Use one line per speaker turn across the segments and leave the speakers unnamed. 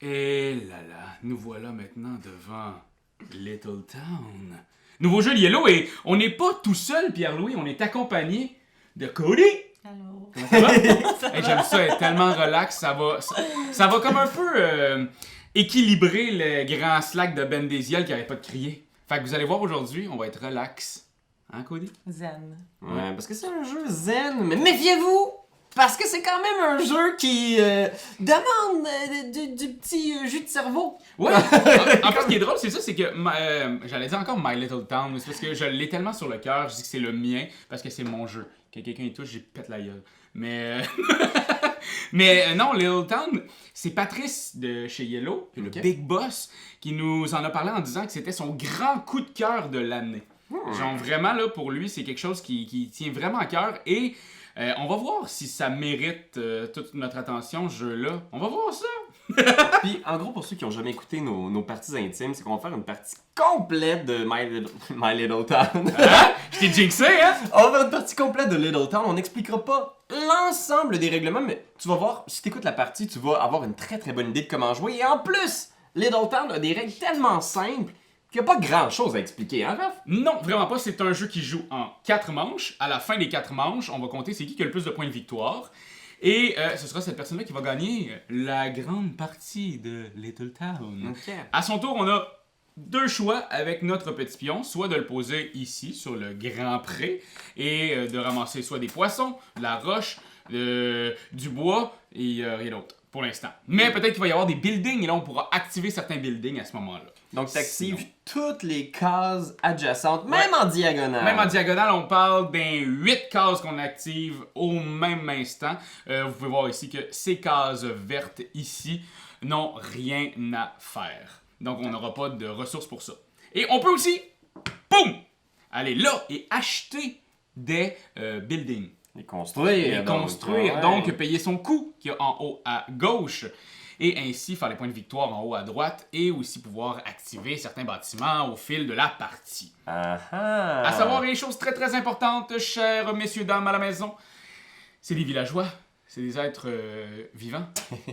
Et là là, nous voilà maintenant devant Little Town. Nouveau jeu de Yellow et on n'est pas tout seul, Pierre-Louis, on est accompagné de Cody.
Allô?
Comment ça va? Hey, j'aime ça, elle est tellement relax, ça va comme un peu équilibrer le grand slack de Ben Desiel qui arrête pas de crier. Fait que vous allez voir aujourd'hui, on va être relax. Hein, Cody?
Zen.
Ouais, parce que c'est un jeu zen, mais méfiez-vous! Parce que c'est quand même un jeu qui demande du petit jus de cerveau.
Ouais! En fait, ce qui est drôle, c'est ça, c'est que j'allais dire encore My Little Town, mais c'est parce que je l'ai tellement sur le cœur, je dis que c'est le mien, parce que c'est mon jeu. Quand quelqu'un y touche, j'y pète la gueule. Mais non, Little Town, c'est Patrice de chez Yellow, le Big Boss, qui nous en a parlé en disant que c'était son grand coup de cœur de l'année. Genre vraiment, là, pour lui, c'est quelque chose qui tient vraiment à cœur et on va voir si ça mérite toute notre attention, ce jeu-là. On va voir ça!
Puis, en gros, pour ceux qui ont jamais écouté nos parties intimes, c'est qu'on va faire une partie complète de My Little Town.
Hein? Je t'ai jinxé, hein?
On va faire une partie complète de Little Town. On n'expliquera pas l'ensemble des règlements, mais tu vas voir, si tu écoutes la partie, tu vas avoir une très très bonne idée de comment jouer. Et en plus, Little Town a des règles tellement simples qu'il n'y a pas grand chose à expliquer, hein, Raph?
Non, vraiment pas. C'est un jeu qui joue en 4 manches. À la fin des 4 manches, on va compter c'est qui a le plus de points de victoire. Et ce sera cette personne-là qui va gagner la grande partie de Little Town.
Ok.
À son tour, on a 2 choix avec notre petit pion, soit de le poser ici, sur le grand pré, et de ramasser soit des poissons, de la roche, du bois, et rien d'autre, pour l'instant. Mais peut-être qu'il va y avoir des buildings, et là, on pourra activer certains buildings à ce moment-là.
Donc, tu actives
Sinon-
toutes les cases adjacentes, même en diagonale.
Même en diagonale, on parle d'un 8 cases qu'on active au même instant. Vous pouvez voir ici que ces cases vertes ici n'ont rien à faire. Donc, on n'aura pas de ressources pour ça. Et on peut aussi, boum, aller là et acheter des buildings.
Les construire.
Et construire,
ouais.
donc payer son coût qui est en haut à gauche. Et ainsi faire les points de victoire en haut à droite et aussi pouvoir activer certains bâtiments au fil de la partie.
Ah ah.
À savoir les choses très très importantes, chers messieurs, dames à la maison, c'est des villageois, c'est des êtres vivants.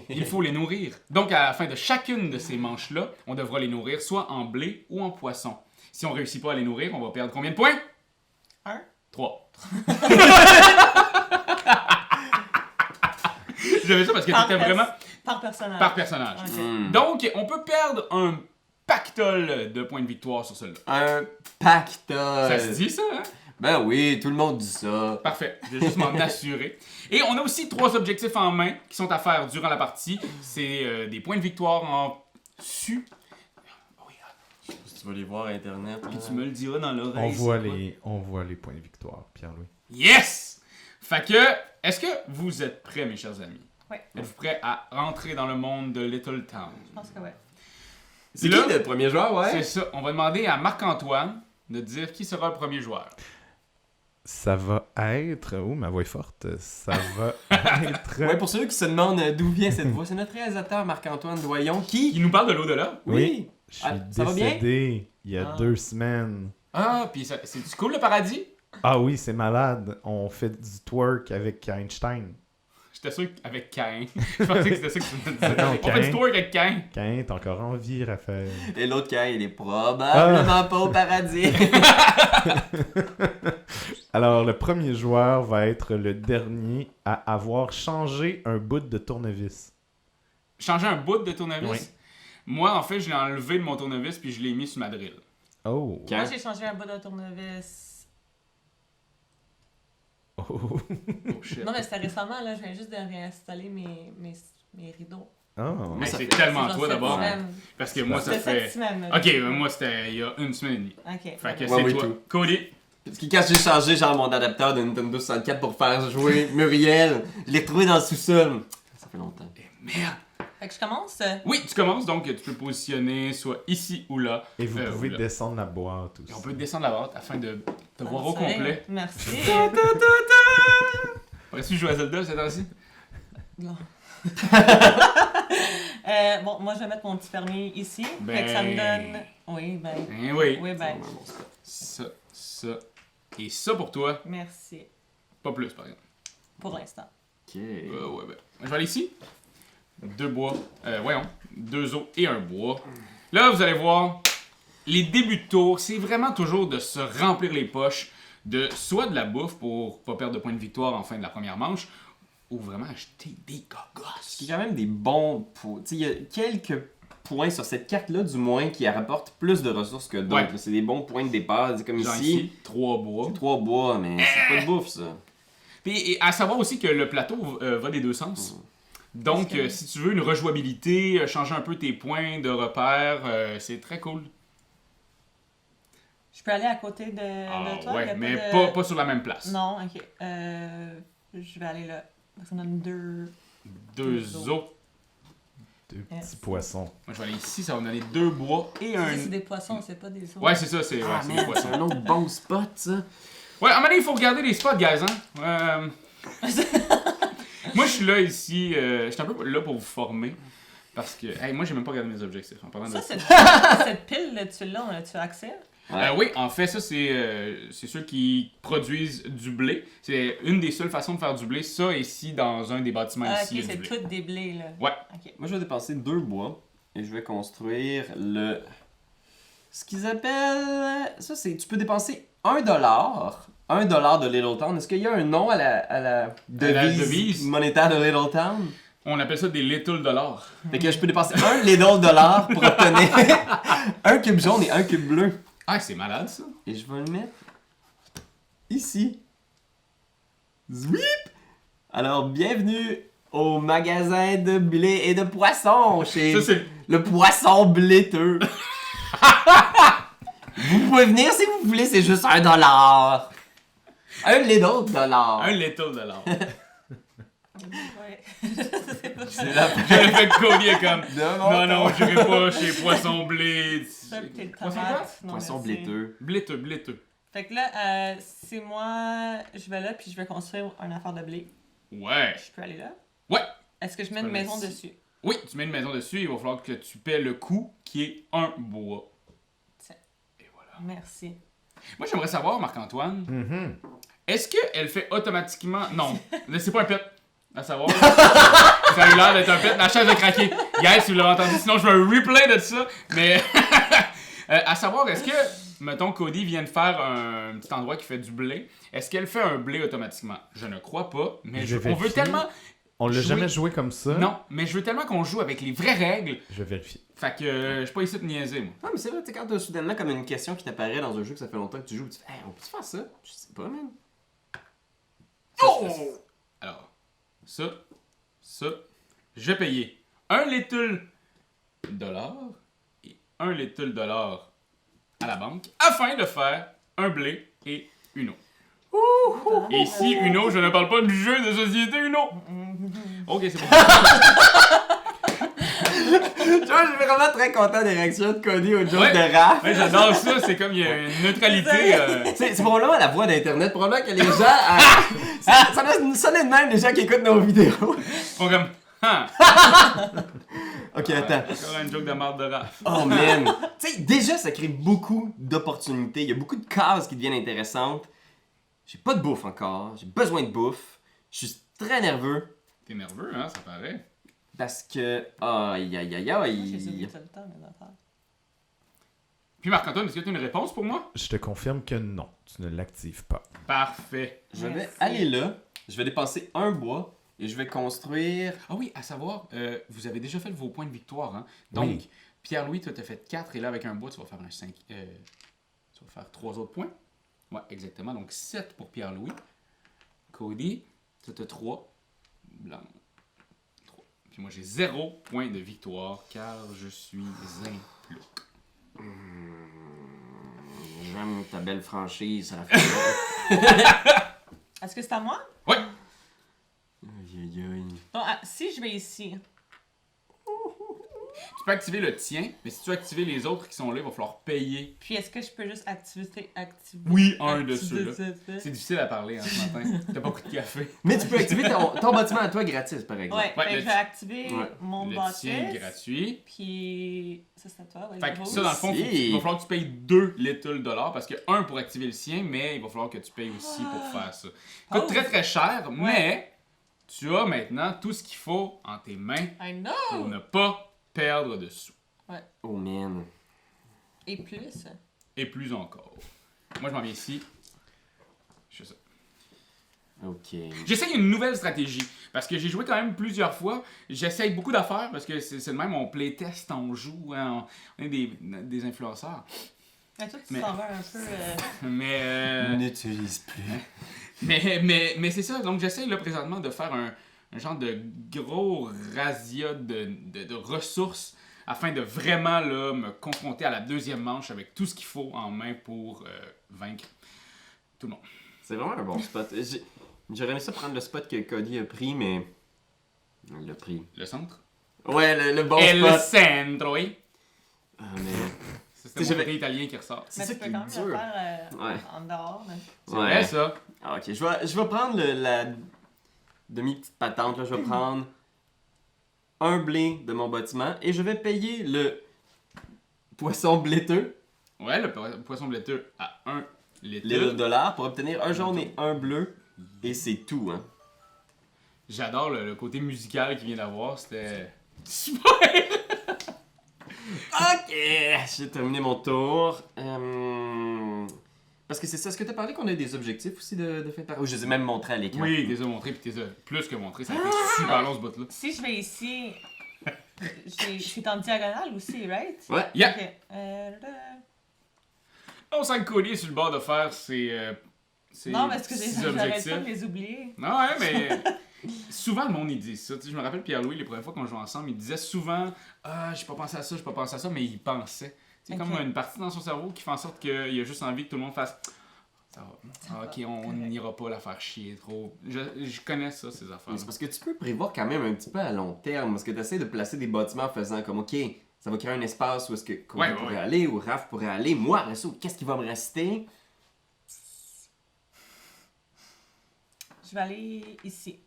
Il faut les nourrir. Donc à la fin de chacune de ces manches-là, on devra les nourrir soit en blé ou en poisson. Si on réussit pas à les nourrir, on va perdre combien de points?
1.
3. J'avais ça parce que t'étais vraiment
Par personnage.
par personnage.
Ok.
Donc on peut perdre un pactole de points de victoire sur celui-là.
Un pactole.
Ça se dit ça, hein?
Ben oui, tout le monde dit ça.
Parfait, je vais juste m'en assurer. Et on a aussi 3 objectifs en main qui sont à faire durant la partie. C'est des points de victoire en su. Oui,
Tu vas les voir à Internet.
puis tu me le diras dans l'oreille.
On voit les points de victoire, Pierre-Louis.
Yes! Fait que, est-ce que vous êtes prêts, mes chers amis?
Oui.
Êtes-vous prêts à rentrer dans le monde de Little Town?
Je pense que ouais.
C'est
Là,
qui le premier joueur, ouais?
C'est ça. On va demander à Marc-Antoine de dire qui sera le premier joueur.
Ça va être... Oh, ma voix est forte. Ça va être...
Ouais, pour ceux qui se demandent d'où vient cette voix, c'est notre réalisateur Marc-Antoine Doyon
Qui
qui...
nous parle de l'au-delà?
Oui. Je suis
Ah, ça va bien?
décédé il y a
Ah.
2 semaines.
Ah, puis c'est cool le paradis?
Ah oui, c'est malade. On fait du twerk avec Einstein.
J'étais sûr qu'avec Cain. Je pensais que c'était ça que tu me disais.
Non,
On fait
Cain.
du tour avec Cain.
Cain, t'es encore en vie, Raphaël.
Et l'autre gars, il est probablement pas au paradis.
Alors, le premier joueur va être le dernier à avoir changé un bout de tournevis.
Changer un bout de tournevis?
Oui.
Moi, en fait, je l'ai enlevé de mon tournevis puis je l'ai mis sur ma drill.
Oh.
Quand-
Moi, j'ai changé un bout de tournevis.
Oh.
Oh shit.
Non, mais c'était récemment, là. Je viens juste de réinstaller mes rideaux.
Oh.
Mais
ça
c'est
fait-
tellement
Genre
toi
cette
d'abord.
semaine.
Parce que moi, ça
C'était cette
fait.
semaine. là.
Ok, moi, c'était il y a 1 semaine et demie.
Ok.
Fait que
voilà.
c'est
oui,
toi.
tout.
Cody.
Parce que quand j'ai changé genre mon adapteur de Nintendo 64 pour faire jouer Muriel, je l'ai retrouvé dans le sous-sol. Ça fait longtemps.
Eh, merde.
Fait que je commence.
Oui, tu commences donc, tu peux positionner soit ici ou là.
Et vous pouvez
ou là.
descendre la boîte aussi.
Et on peut descendre la barre afin de te voir au
Parfait.
complet.
Merci.
Pourrais-tu jouer à Zelda cette temps-ci?
Non. Bon, moi, je vais mettre mon petit fermier ici.
Ben.
Fait que ça me donne... Oui, ben.
Eh oui.
Oui, ben.
Ça. Et ça pour toi,
Merci.
pas plus par exemple.
Pour l'instant.
Ok.
Ouais, ben. Je vais aller ici. 2 bois. Voyons, 2 os et un bois. Là, vous allez voir, les débuts de tour, c'est vraiment toujours de se remplir les poches de soit de la bouffe pour pas perdre de points de victoire en fin de la première manche, ou vraiment acheter des gogos.
Il y a quand même des bons points. Il y a quelques points sur cette carte-là, du moins, qui rapportent plus de ressources que d'autres.
Ouais.
C'est des bons points de départ. Comme
Genre
ici,
ici, 3 bois.
c'est 3 bois, mais c'est pas de bouffe, ça.
Puis et à savoir aussi que le plateau va des deux sens. Donc, si tu veux une rejouabilité, changer un peu tes points de repère, c'est très cool.
Je peux aller à côté de toi? Il y
Ouais,
a
mais
de-
pas sur la même place.
Non, ok. Je vais aller là. Ça donne 2.
2 os.
2 petits
Yes.
poissons.
Moi, je vais aller ici, ça va me donner 2 bois et un...
C'est des poissons, c'est pas des os.
Ouais, c'est ça, c'est
Ah,
c'est des
man,
poissons.
c'est un autre bon spot, ça.
Ouais, à un moment donné, il faut regarder les spots, guys, hein. Moi, je suis là, ici, je suis un peu là pour vous former. Parce que, hey, moi, j'ai même pas regardé mes objectifs en parlant de
Ça,
ça.
cette pile, tu l'as, on a-tu accès?
Oui, en fait, ça, c'est ceux qui produisent du blé. C'est une des seules façons de faire du blé. Ça, ici, dans un des bâtiments
Ah,
ici, il
ok,
y a du
c'est
blé.
tout des blés, là.
Ouais.
Ok.
Moi, je vais dépenser 2 bois et je vais construire le... Ce qu'ils appellent... Ça, c'est... Tu peux dépenser $1. $1 de Little Town. Est-ce qu'il y a un nom à la devise monétaire de Little Town?
On appelle ça des little dollars.
Fait que je peux dépenser $1 pour obtenir un cube jaune et un cube bleu.
Ah, c'est malade, ça.
Et je vais le mettre ici. Zwip! Alors, bienvenue au magasin de blé et de poissons chez
Ça, c'est...
le poisson bléteux. Vous pouvez venir si vous voulez, c'est juste $1. Un little dollar.
Un little dollar.
Ouais.
C'est la
J'avais fait que Cody est comme...
de
Non, j'irai pas chez Poisson Blé.
Ça, peut-être
Poisson
tomate. Non,
Poisson
merci.
bléteux.
Bléteux.
Fait que là, c'est moi, je vais là, puis je vais construire une affaire de blé.
Ouais.
Je peux aller là?
Ouais.
Est-ce que je mets
peux
une
le
maison
mettre
dessus?
Oui, tu mets une maison dessus, il va falloir que tu paies le coût qui est un bois.
Tiens.
Et voilà.
Merci.
Moi, j'aimerais savoir, Marc-Antoine,
Mhm.
est-ce qu'elle fait automatiquement... Non, c'est pas un pet. À savoir, ça a eu l'air d'être un pet. La chaise a craqué. Guys, si vous l'avez entendu, sinon je veux un replay de ça. Mais à savoir, est-ce que, mettons, Cody vient de faire un petit endroit qui fait du blé, est-ce qu'elle fait un blé automatiquement? Je ne crois pas, mais
Je
on veut
vérifie.
tellement...
On l'a
Jouer.
jamais joué comme ça.
Non, mais je veux tellement qu'on joue avec les vraies règles.
Je vais vérifier.
Fait que je suis pas ici de niaiser, moi.
Ah, mais c'est vrai, tu sais, quand t'as soudainement comme une question qui t'apparaît dans un jeu que ça fait longtemps que tu joues, tu fais, hey, on peut-tu faire ça? Je sais pas, man.
Oh! Alors, ça, je vais payer $1 little et $1 little à la banque afin de faire un blé et une eau. Et ici, une eau, je ne parle pas du jeu de société Uno. Ok, c'est bon.
Tu vois, je suis vraiment très content des réactions de Cody au joke
Ouais.
de Raph.
Ouais, j'adore ça, c'est comme il y a une neutralité.
C'est probablement la voix d'Internet. Probablement que les gens. Ça doit sonner de même, les gens qui écoutent nos vidéos.
Font comme. Ah!
Ok, attends.
Encore une joke de marde de Raph.
Oh man! Tu sais, déjà, ça crée beaucoup d'opportunités. Il y a beaucoup de cases qui deviennent intéressantes. J'ai pas de bouffe encore. J'ai besoin de bouffe. Je suis très nerveux.
T'es nerveux, hein, ça paraît.
Parce que. Aïe, aïe, aïe,
Moi, j'ai oublié
aïe.
tout le temps, mes affaires.
Puis Marc-Antoine, est-ce que tu as une réponse pour moi?
Je te confirme que non, tu ne l'actives pas.
Parfait.
Je vais
Merci.
aller là. Je vais dépenser un bois. Et je vais construire.
Ah oui, à savoir, vous avez déjà fait vos points de victoire, hein? Donc,
Oui.
Pierre-Louis, toi, t'as fait 4, et là, avec un bois, tu vas faire un 5. Tu vas faire 3 autres points. Ouais, exactement. Donc, 7 pour Pierre-Louis. Cody, toi, t'as 3. Blanc. 3. Puis moi, j'ai 0 point de victoire, car je suis un plouc.
J'aime ta belle franchise, ça la fait.
Est-ce que c'est à moi?
Ouais!
Aïe, aïe, aïe.
Donc, si je vais ici,
Tu peux activer le tien, mais si tu veux activer les autres qui sont là, il va falloir payer.
puis est-ce que je peux juste activer...
Oui, un de ceux-là.
ceux-là.
C'est difficile à parler, hein, ce matin. T'as pas beaucoup de café.
Mais tu peux activer ton bâtiment à toi gratis, par exemple.
Ouais,
Ouais,
fait que
le
je vais activer
Ouais.
mon
Le
bâtisse.
tien est gratuit.
Puis ça c'est à toi, ouais.
Fait que
le
ça, dans le fond,
Si.
il va falloir que tu payes 2 little dollars parce que 1 pour activer le sien, mais il va falloir que tu payes aussi pour faire ça. Coûte
Oh.
très très cher, mais Tu as maintenant tout ce qu'il faut en tes mains
I know!
pour ne pas perdre de sous.
Oh man.
Et plus.
Et plus encore. Moi, je m'en viens ici. Je fais ça.
Ok.
J'essaye une nouvelle stratégie. Parce que j'ai joué quand même plusieurs fois. J'essaye beaucoup d'affaires parce que c'est le même, on playtest, on joue, hein, on est des influenceurs.
Mais toi, tu
Mais-
t'en vas un peu.
Mais,
N'utilise plus.
mais c'est ça. Donc, j'essaye là présentement de faire un genre de gros razzia de ressources afin de vraiment là, me confronter à la deuxième manche avec tout ce qu'il faut en main pour vaincre tout le monde.
C'est vraiment un bon spot. J'aurais aimé ça prendre le spot que Cody a pris, mais. Il l'a pris.
Le centre.
Ouais, le bon
El
spot.
centro, oui.
Ah, mais.
C'est mon côté italien qui ressort.
C'est
Mais
ça
tu
qui
peux
est
quand même le
dur.
faire
Ouais.
en dehors. Mais...
C'est vrai, ça.
Ah, ok, je vais prendre la demi-petite patente. Là. Je vais prendre un blé de mon bâtiment et je vais payer le poisson bléteux,
Ouais, le poisson blaiteux à 1 litre.
les $, pour obtenir un jaune et un bleu. Et c'est tout, hein.
J'adore le côté musical qu'il vient d'avoir. C'était super.
Ok, j'ai terminé mon tour. Parce que c'est ça, est-ce que t'as parlé qu'on a des objectifs aussi de fin de partie? Ou je les ai même montrés à l'écran.
Oui, t'es montré puis t'es plus que montré. Ça a été super long ce bout-là.
Si je vais ici, c'est en diagonale aussi, right?
Ouais.
Yeah.
Ok.
On sent que Cody est sur le bord de faire ses
Non, parce que
petits
j'arrête
objectifs.
pas de les oublier.
Non, ouais, mais souvent le monde il dit ça. Tu sais, je me rappelle Pierre-Louis, les premières fois qu'on jouait ensemble, il disait souvent ah, j'ai pas pensé à ça, j'ai pas pensé à ça, mais il pensait. C'est
Ok.
comme une partie dans son cerveau qui fait en sorte qu'il a juste envie que tout le monde fasse ça va. Ah, ok, on
correct.
n'ira pas la faire chier trop. Je connais ça, ces affaires.
Mais c'est parce que tu peux prévoir quand même un petit peu à long terme. Parce que tu essaies de placer des bâtiments en faisant comme, ok, ça va créer un espace où est-ce que Cody
Ouais,
pourrait
ouais.
aller, ou Raph pourrait aller. Moi, après ça, qu'est-ce qui va me rester?
Je vais aller ici.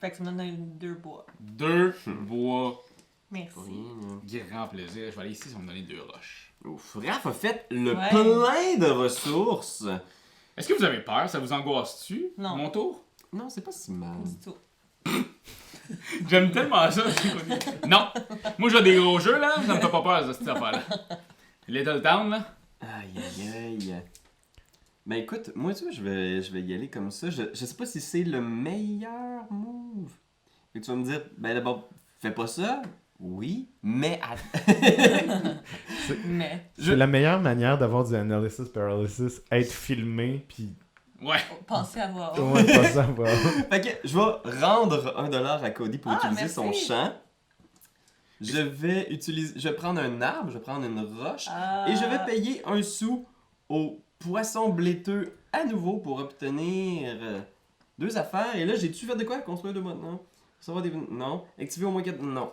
Fait que ça me donne 2 bois.
2 bois,
Merci.
Pour rien, là.
grand plaisir. Je vais aller ici, ça va me donner 2 roches.
Ouf, Raph a fait le
Ouais.
plein de ressources.
Est-ce que vous avez peur? Ça vous angoisse-tu?
Non.
Mon tour?
Non, c'est pas si mal.
Du tout.
J'aime tellement ça. Non! Moi, j'ai des gros jeux, là. Ça me fait pas peur, cette affaire-là. Little Town, là.
Aïe, aïe, aïe. Ben écoute, moi, tu vois, je vais y aller comme ça. Je sais pas si c'est le meilleur move. Fait que tu vas me dire, ben d'abord, fais pas ça. Oui, mais...
Mais,
C'est la meilleure manière d'avoir du analysis paralysis, être filmé, puis
Ouais.
pensez à voir.
ouais, pas savoir.
Fait que je vais rendre $1 à Cody pour
Ah,
utiliser
merci.
son champ. Je vais prendre un arbre, je vais prendre une roche
Ah.
et je vais payer un sou au poisson bléteux à nouveau pour obtenir 2 affaires. Et là, j'ai-tu fait de quoi? Construire 2 modes? Non. Recevoir des... Non. Activer au moins 4... Non.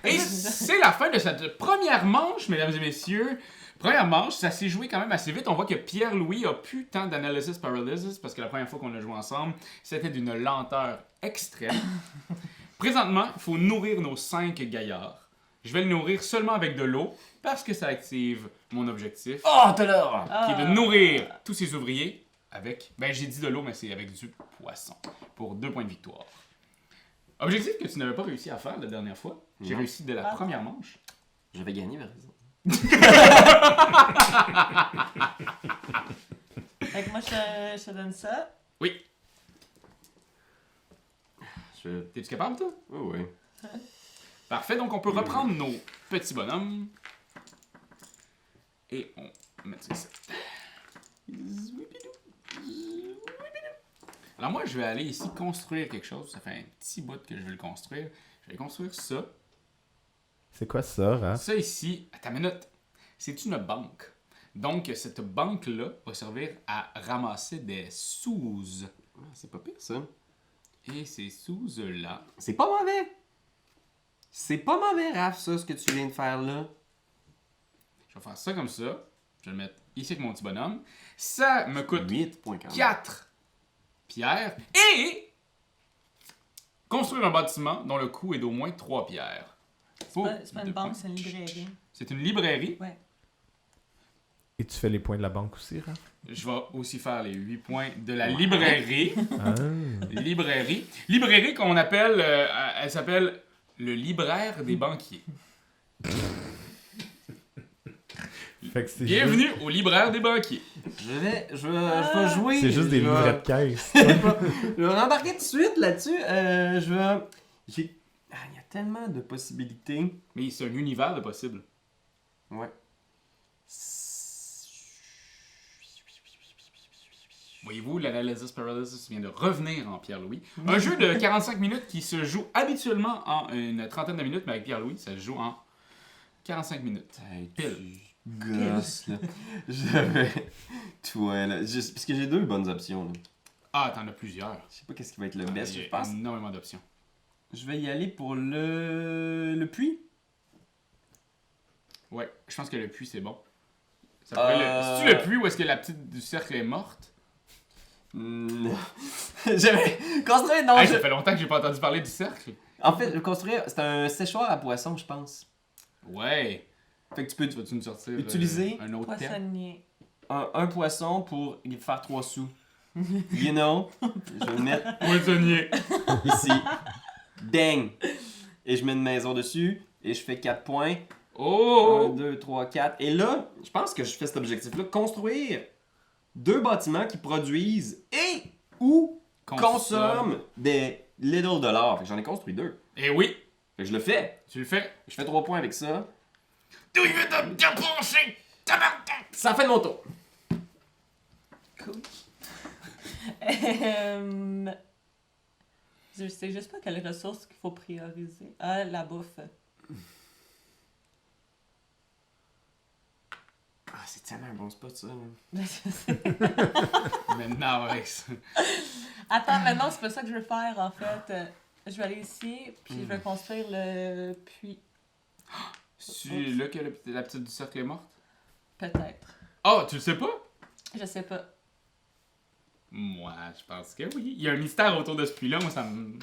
Et c'est la fin de cette première manche, mesdames et messieurs. Première manche, ça s'est joué quand même assez vite. On voit que Pierre-Louis a plus tant d'analysis paralysis parce que la première fois qu'on a joué ensemble, c'était d'une lenteur extrême. Présentement, il faut nourrir nos 5 gaillards. Je vais le nourrir seulement avec de l'eau parce que ça active mon objectif,
Oh, t'as l'heure!
qui est de nourrir tous ces ouvriers avec... Ben, j'ai dit de l'eau, mais c'est avec du poisson pour 2 points de victoire. Objectif que tu n'avais pas réussi à faire la dernière fois. J'ai
Non.
réussi dès la
Ah.
première manche.
Je vais gagner, par exemple.
Fait que moi, je te donne ça.
Oui.
Je...
T'es-tu capable, toi?
Oh, oui.
Parfait, donc on peut reprendre nos petits bonhommes. Et on met ça ici. Alors moi, je vais aller ici construire quelque chose. Ça fait un petit bout que je vais le construire. Je vais construire ça.
C'est quoi ça, Raph?
Ça ici, à ta minute, c'est une banque. Donc, cette banque-là va servir à ramasser des sous.
Ah, c'est pas pire, ça.
Et ces sous-là...
C'est pas mauvais! C'est pas mauvais, Raph, ça, ce que tu viens de faire là.
Je vais faire ça comme ça. Je vais le mettre ici avec mon petit bonhomme. Ça me coûte
8 points quand même.
4 pierres et construire un bâtiment dont le coût est d'au moins 3 pierres.
C'est pas une banque, c'est une librairie.
C'est une librairie.
Ouais.
Et tu fais les points de la banque aussi, Raph?
Je vais aussi faire les 8 points de la librairie.
Ah.
Librairie. Librairie qu'on appelle... elle s'appelle le libraire des banquiers.
Fait que c'est
Bienvenue au libraire des banquiers.
Je vais jouer.
C'est juste des
je vais-
livrets de caisse.
Je vais rembarquer tout de suite là-dessus. Je vais. Il y a tellement de possibilités.
Mais c'est un univers de possibles.
Ouais.
Voyez-vous, l'analysis paralysis vient de revenir en Pierre-Louis. Un jeu de 45 minutes qui se joue habituellement en une trentaine de minutes, mais avec Pierre-Louis, ça se joue en 45 minutes.
Hey,
Pile.
Gosse, là. Je vais. Toi, là. Parce que j'ai deux bonnes options, là.
Ah, t'en as plusieurs.
Je sais pas qu'est-ce qui va être le best,
Il y
je
a
pense.
énormément d'options.
Je vais y aller pour le puits.
Ouais, je pense que le puits, c'est bon. Ça pourrait C'est-tu le puits ou est-ce que la petite du cercle est morte?
Non. J'avais construit. Non,
Hey,
je-
ça fait longtemps que j'ai pas entendu parler du cercle.
En fait, je construire. C'est un séchoir à poissons, je pense.
Ouais.
Fait que tu peux
Tu vas-tu nous sortir
Utiliser
un autre thème?
Poissonnier.
un poisson pour y faire 3 sous. You know? Je vais le mettre
Poissonnier.
ici. Dang! Et je mets une maison dessus. Et je fais 4 points. 1,
Oh!
2, 3, 4. Et là, je pense que je fais cet objectif-là. Construire 2 bâtiments qui produisent et ou consomment des little dollars. Fait que j'en ai construit 2.
Eh oui,
Fait que je le fais.
tu le fais.
Je fais 3 points avec ça.
Tu veux te dépenser!
Ça fait mon tour.
Cool. Je sais juste pas quelles ressources qu'il faut prioriser. Ah, la bouffe.
Ah, c'est tellement un bon spot, ça. là.
Je sais.
Maintenant, avec ça.
Attends, maintenant, c'est pas ça que je veux faire, en fait. Je vais aller ici, puis je vais construire le puits.
C'est là que la petite du cercle est morte?
Peut-être.
Oh, tu le sais pas?
Je sais pas.
Moi, je pense que oui. Il y a un mystère autour de ce puits-là, moi ça me...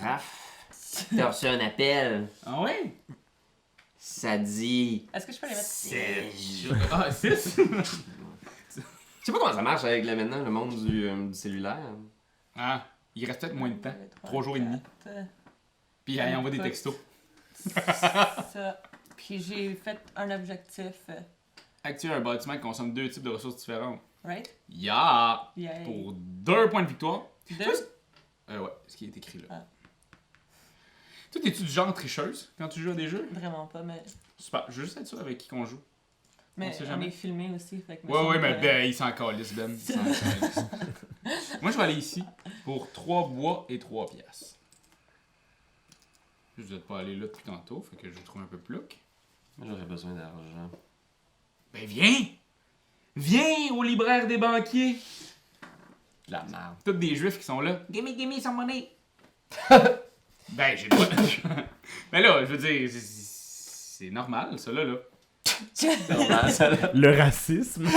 Raph, t'as reçu un appel.
Ah ouais?
Ça dit.
Est-ce que je peux les mettre?
Ah, 6?
Je sais pas comment ça marche avec maintenant le monde du cellulaire.
Ah, il reste peut-être moins de temps.
1, 2, 3,
3 jours et demi.
4,
Puis il envoie des textos.
ça. Puis j'ai fait un objectif.
Actuer un bâtiment qui consomme 2 types de ressources différentes.
Right?
Yeah!
Yay.
Pour 2 points de victoire.
2.
Ouais, ce qui est écrit là.
Ah.
Toi, es-tu du genre tricheuse quand tu joues à des jeux?
Vraiment pas, mais.
Super, je veux juste être sûr avec qui qu'on joue.
Mais
sait
on
jamais.
est filmé aussi. Fait que me
Ouais,
semble
mais
que-
ben, il s'en calisse, Ben. Il s'en calisse. Moi, je vais aller ici pour 3 bois et 3 piastres. Je ne pas aller là depuis tantôt, fait que je trouve un peu plouc.
Moi, j'aurais besoin d'argent.
Ben, viens! Viens au libraire des banquiers!
De la merde.
Tous des juifs qui sont là. Gimme some money! Ben, j'ai le droit. Mais là, je veux dire, c'est normal, ça là.
Normal, ça, là.
Le racisme.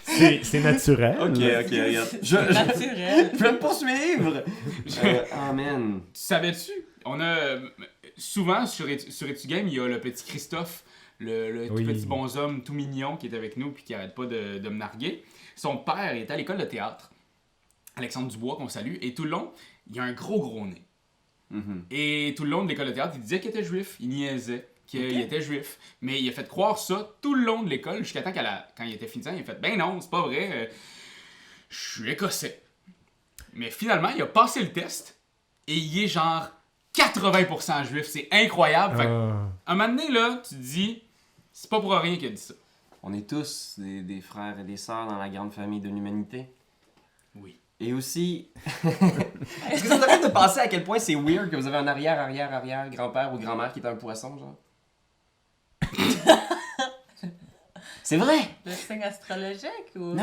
c'est naturel.
Ok, regarde.
Naturel.
Je vais me poursuivre! Oh man.
Tu savais-tu? On a souvent sur Etugame, il y a le petit Christophe, le tout
Oui.
petit bonhomme tout mignon qui est avec nous puis qui arrête pas de me narguer. Son père était à l'école de théâtre, Alexandre Dubois qu'on salue, et tout le long, il a un gros nez.
Mhm.
Et tout le long de l'école de théâtre, il disait qu'il était juif, il niaisait qu'il était juif, mais il a fait croire ça tout le long de l'école jusqu'à temps quand il était finissant, il a fait ben non, c'est pas vrai, je suis écossais. Mais finalement, il a passé le test et il est genre 80% juif, c'est incroyable. Fait que,
Ah.
à un moment donné, là, tu te dis, c'est pas pour rien qu'il a dit ça.
On est tous des frères et des sœurs dans la grande famille de l'humanité.
Oui.
Et aussi. Est-ce que ça t'arrête de penser à quel point c'est weird que vous avez un arrière grand-père ou grand-mère qui est un poisson, genre? C'est vrai!
Le signe astrologique ou.
Non!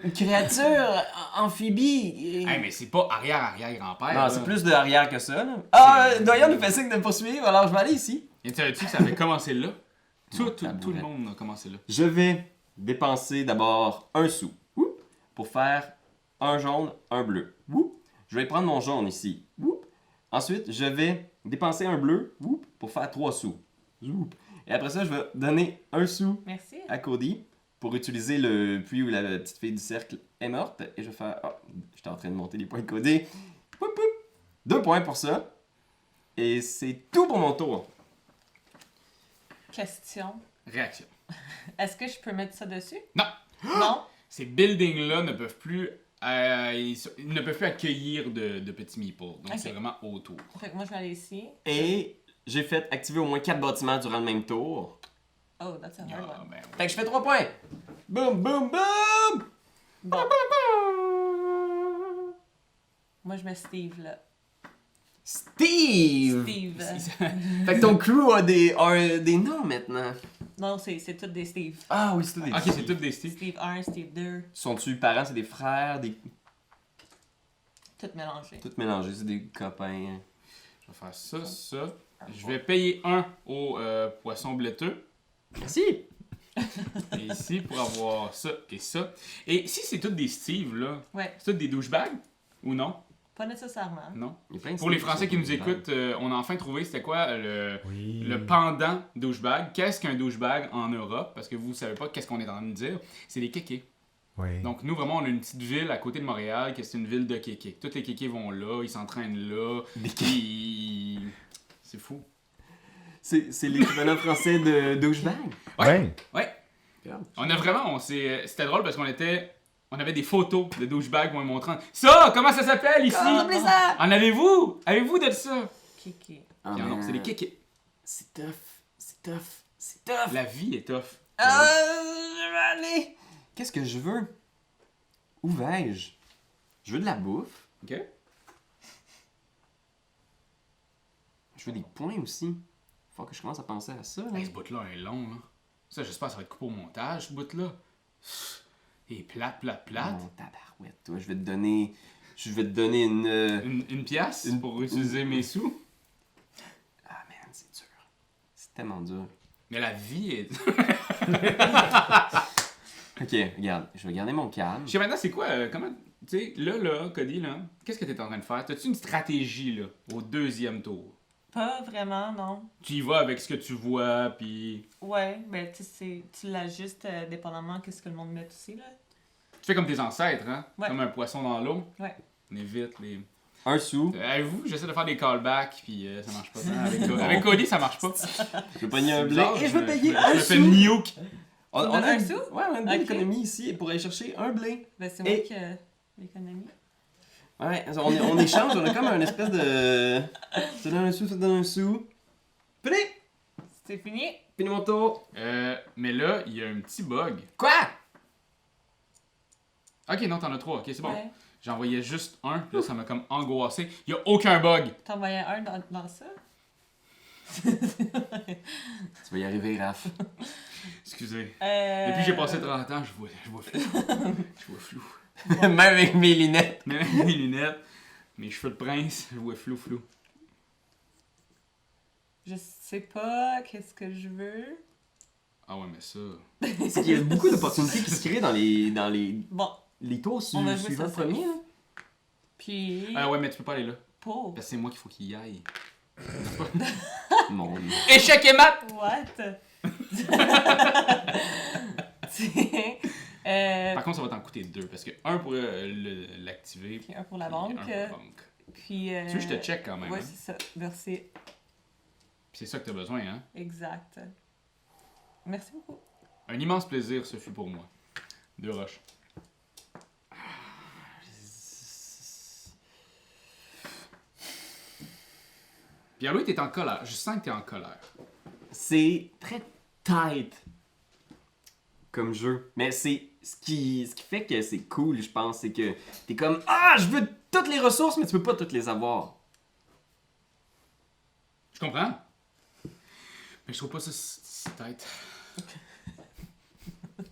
une créature amphibie.
Hey, mais c'est pas arrière-arrière-grand-père.
Non,
là.
c'est plus de arrière que ça, là. Ah,
C'est-
Doyen nous fait signe de me poursuivre, alors je vais aller ici.
Et tu savais-tu que ça avait commencé là? Tout le
tabouret.
monde a commencé là.
Je vais dépenser d'abord un sou pour faire un jaune, un bleu. Je vais prendre mon jaune ici. Ensuite, je vais dépenser un bleu pour faire 3 sous. Et après ça, je vais donner un sou
Merci.
à Cody pour utiliser le puits où la petite fille du cercle est morte. Et je vais faire... Oh, j'étais en train de monter les points de Cody. Poup, poup. 2 points pour ça. Et c'est tout pour mon tour.
Question.
Réaction.
Est-ce que je peux mettre ça dessus?
Non.
Non?
Ces buildings-là ne peuvent plus... ils ne peuvent plus accueillir de petits meeples. Donc,
Ok.
c'est vraiment autour.
Fait que moi, je vais aller ici.
Et j'ai fait activer au moins 4 bâtiments durant le même tour.
Oh, that's a hard
Ah,
one.
ben,
Fait que je fais 3 points. Boum, boum, boum!
Bon. Moi, je mets Steve, là.
Steve!
Steve.
Fait que ton crew a des noms maintenant.
Non, c'est tous des Steve.
Ah oui, c'est tout des
Ok, c'est tout des styles.
Steve 1, Steve 2,
Sont-tu parents, c'est des frères, des...
tout mélangé.
Tout mélangé, c'est des copains.
Je vais faire ça, ça. Je vais payer un au poisson bleuteux.
Merci!
Et ici, pour avoir ça et ça. Et si c'est tous des Steve, là,
Ouais,
c'est tous des douchebags? Ou non?
pas nécessairement.
Non.
Il y a plein de
Pour les
Steve
Français qui nous
sont
écoutent, on a enfin trouvé c'était quoi
Oui.
le pendant douchebag. Qu'est-ce qu'un douchebag en Europe? Parce que vous savez pas qu'est-ce qu'on est en train de dire. C'est des kékés.
Oui.
Donc nous, vraiment, on a une petite ville à côté de Montréal qui est une ville de kékés. Tous les kékés vont là, ils s'entraînent là. C'est fou.
C'est l'équivalent français de douchebag.
Ouais.
Ouais. On a vraiment, c'était drôle parce on avait des photos de douchebag moi montrant. Ça, comment ça s'appelle ici?
ça!
En avez-vous? Avez-vous de ça?
Kiki.
Ah,
Puis, non,
mais
c'est des kékés.
C'est tough, c'est tough, c'est tough.
La vie est tough.
Je vais aller. Qu'est-ce que je veux? Où vais-je? Je veux de la bouffe.
Ok?
Je veux des points aussi. Faut que je commence à penser à ça. Là.
Hey, ce bout-là est long, là. Ça, j'espère que ça va être coupé au montage, ce bout-là. Et plate.
Mon tabarouette, toi, je vais te donner une...
Une pièce
Une-
pour utiliser mes sous.
Ah man, c'est dur. C'est tellement dur.
Mais la vie est...
Ok, regarde, je vais garder mon calme.
Je sais maintenant, c'est quoi, comment... Tu sais, là, Cody, là, qu'est-ce que t'es en train de faire? T'as-tu une stratégie, là, au deuxième tour?
Pas vraiment, non.
Tu y vas avec ce que tu vois, puis...
Ouais, ben tu l'ajustes dépendamment de ce que le monde met aussi, là.
Tu fais comme tes ancêtres, hein?
Ouais.
Comme un poisson dans l'eau.
Ouais.
On évite les...
Un sou.
Avez-vous, j'essaie de faire des callbacks, puis ça marche pas. Hein? Avec Cody, ça marche pas.
Je vais pogner un
C'est
blé
bizarre,
et je vais payer
je
un
me fais
sou.
nuke.
On
donnes
a
un sou?
Ouais, on a une belle
Ok.
économie ici pour aller chercher un blé.
Ben c'est moi
Et-
qui ai l'économie.
Ouais, on échange, on a comme un espèce de... Ça donne un sou, ça donne un sou. Fini!
C'est fini?
Fini mon tour.
Mais là, il y a un petit bug.
Quoi?
Ok, non, t'en as 3. Ok, c'est bon.
Ouais.
J'en voyais juste un. Là, ça m'a comme angoissé. Il y a aucun bug.
T'en voyais un dans ça?
Tu vas y arriver, Raph.
Excusez.
Depuis
Depuis que j'ai passé 30 ans, je vois flou. Je vois flou.
Même avec mes lunettes.
Même avec mes lunettes, mes cheveux de prince, je vois flou.
Je sais pas qu'est-ce que je veux.
Ah ouais, mais ça...
C'est qu'il y a beaucoup d'opportunités qui se créent dans les
Bon,
tours
On va jouer
suivant
ça
le premier.
safe.
Hein.
puis...
Ah ouais, mais tu peux pas aller là.
Pauvre.
Parce que c'est moi qu'il faut qu'il y aille.
Mon Dieu.
Échec et mat!
What?
Par contre, ça va t'en coûter 2. Parce que un pour l'activer.
Puis un pour la
puis
banque.
un pour la banque.
Puis...
Tu veux que je te check quand même.
Ouais,
hein?
c'est ça. Merci.
Puis c'est ça que t'as besoin, hein?
Exact. Merci beaucoup.
Un immense plaisir, ce fut pour moi. 2 roches. Pierre-Louis, t'es en colère. Je sens que t'es en colère.
C'est très tight comme jeu. Mais c'est ce qui fait que c'est cool, je pense, c'est que t'es comme ah, je veux toutes les ressources, mais tu peux pas toutes les avoir.
Je comprends. Mais je trouve pas ça si tête.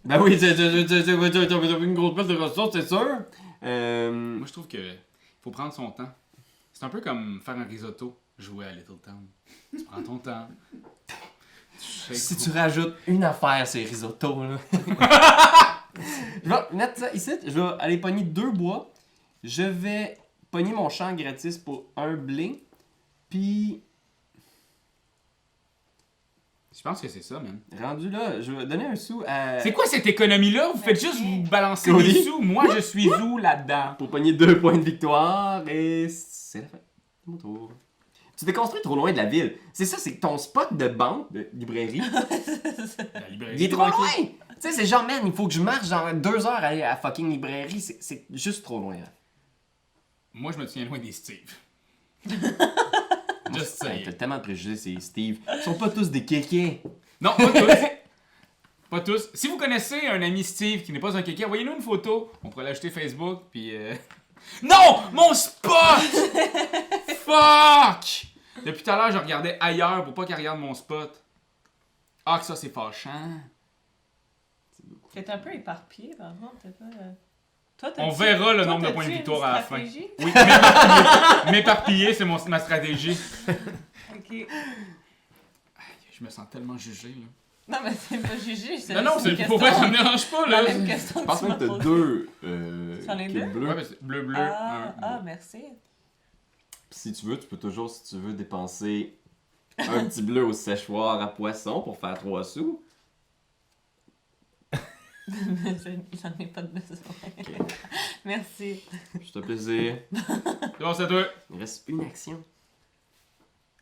Ben oui, t'as une grosse pile de ressources, c'est sûr.
Moi, je trouve que faut prendre son temps. C'est un peu comme faire un risotto, jouer à Little Town. Tu prends ton temps.
Si tu rajoutes une affaire, c'est risotto, là. Je vais mettre ça ici, je vais aller pogner 2 bois. Je vais pogner mon champ gratis pour un blé. Puis.
Je pense que c'est ça, man.
Rendu là, je vais donner un sou à...
C'est quoi cette économie-là? Vous faites juste vous balancer
Cody?
des sous. Moi, je suis où là-dedans?
Pour pogner 2 points de victoire et c'est la fin. C'est mon tour. Tu t'es construit trop loin de la ville. C'est ça, c'est que ton spot de banque, de librairie,
La librairie.
il est trop loin! Tu sais, c'est genre, man, il faut que je marche genre 2 heures à aller à la fucking librairie. C'est juste trop loin. Là.
Moi, je me tiens loin des Steve. Just
Hey,
say.
t'as tellement de préjugés, c'est Steve. Ils sont pas tous des kékés.
Non, pas tous. Pas tous. Si vous connaissez un ami Steve qui n'est pas un kéké, envoyez-nous une photo. On pourrait l'ajouter Facebook, puis... Non! Mon spot! Fuck! Depuis tout à l'heure, je regardais ailleurs pour pas qu'elle regarde mon spot. Ah, que ça, c'est fâchant.
T'es un peu éparpillé, par contre. T'es pas... Toi,
On
t'as-tu-
verra le
toi,
nombre de
t'as-tu
points de
une
victoire à la fin.
stratégie?
Oui, m'éparpiller, c'est ma stratégie.
Ok.
Je me sens tellement jugé, là.
Non, mais c'est pas jugé.
Non, c'est pour vrai, ça me dérange pas,
La
là.
même question
Je
que
pense
tu
même
m'as
que t'as
posée.
2
Sur les
kits
deux?
bleus.
Ouais, ben, c'est bleu,
Ah, merci.
Si tu veux, tu peux toujours, si tu veux, dépenser un petit bleu au séchoir à poisson pour faire 3 sous.
J'en ai pas de besoin. Merci.
Je te plaisir.
C'est bon, c'est à toi.
Il reste une action.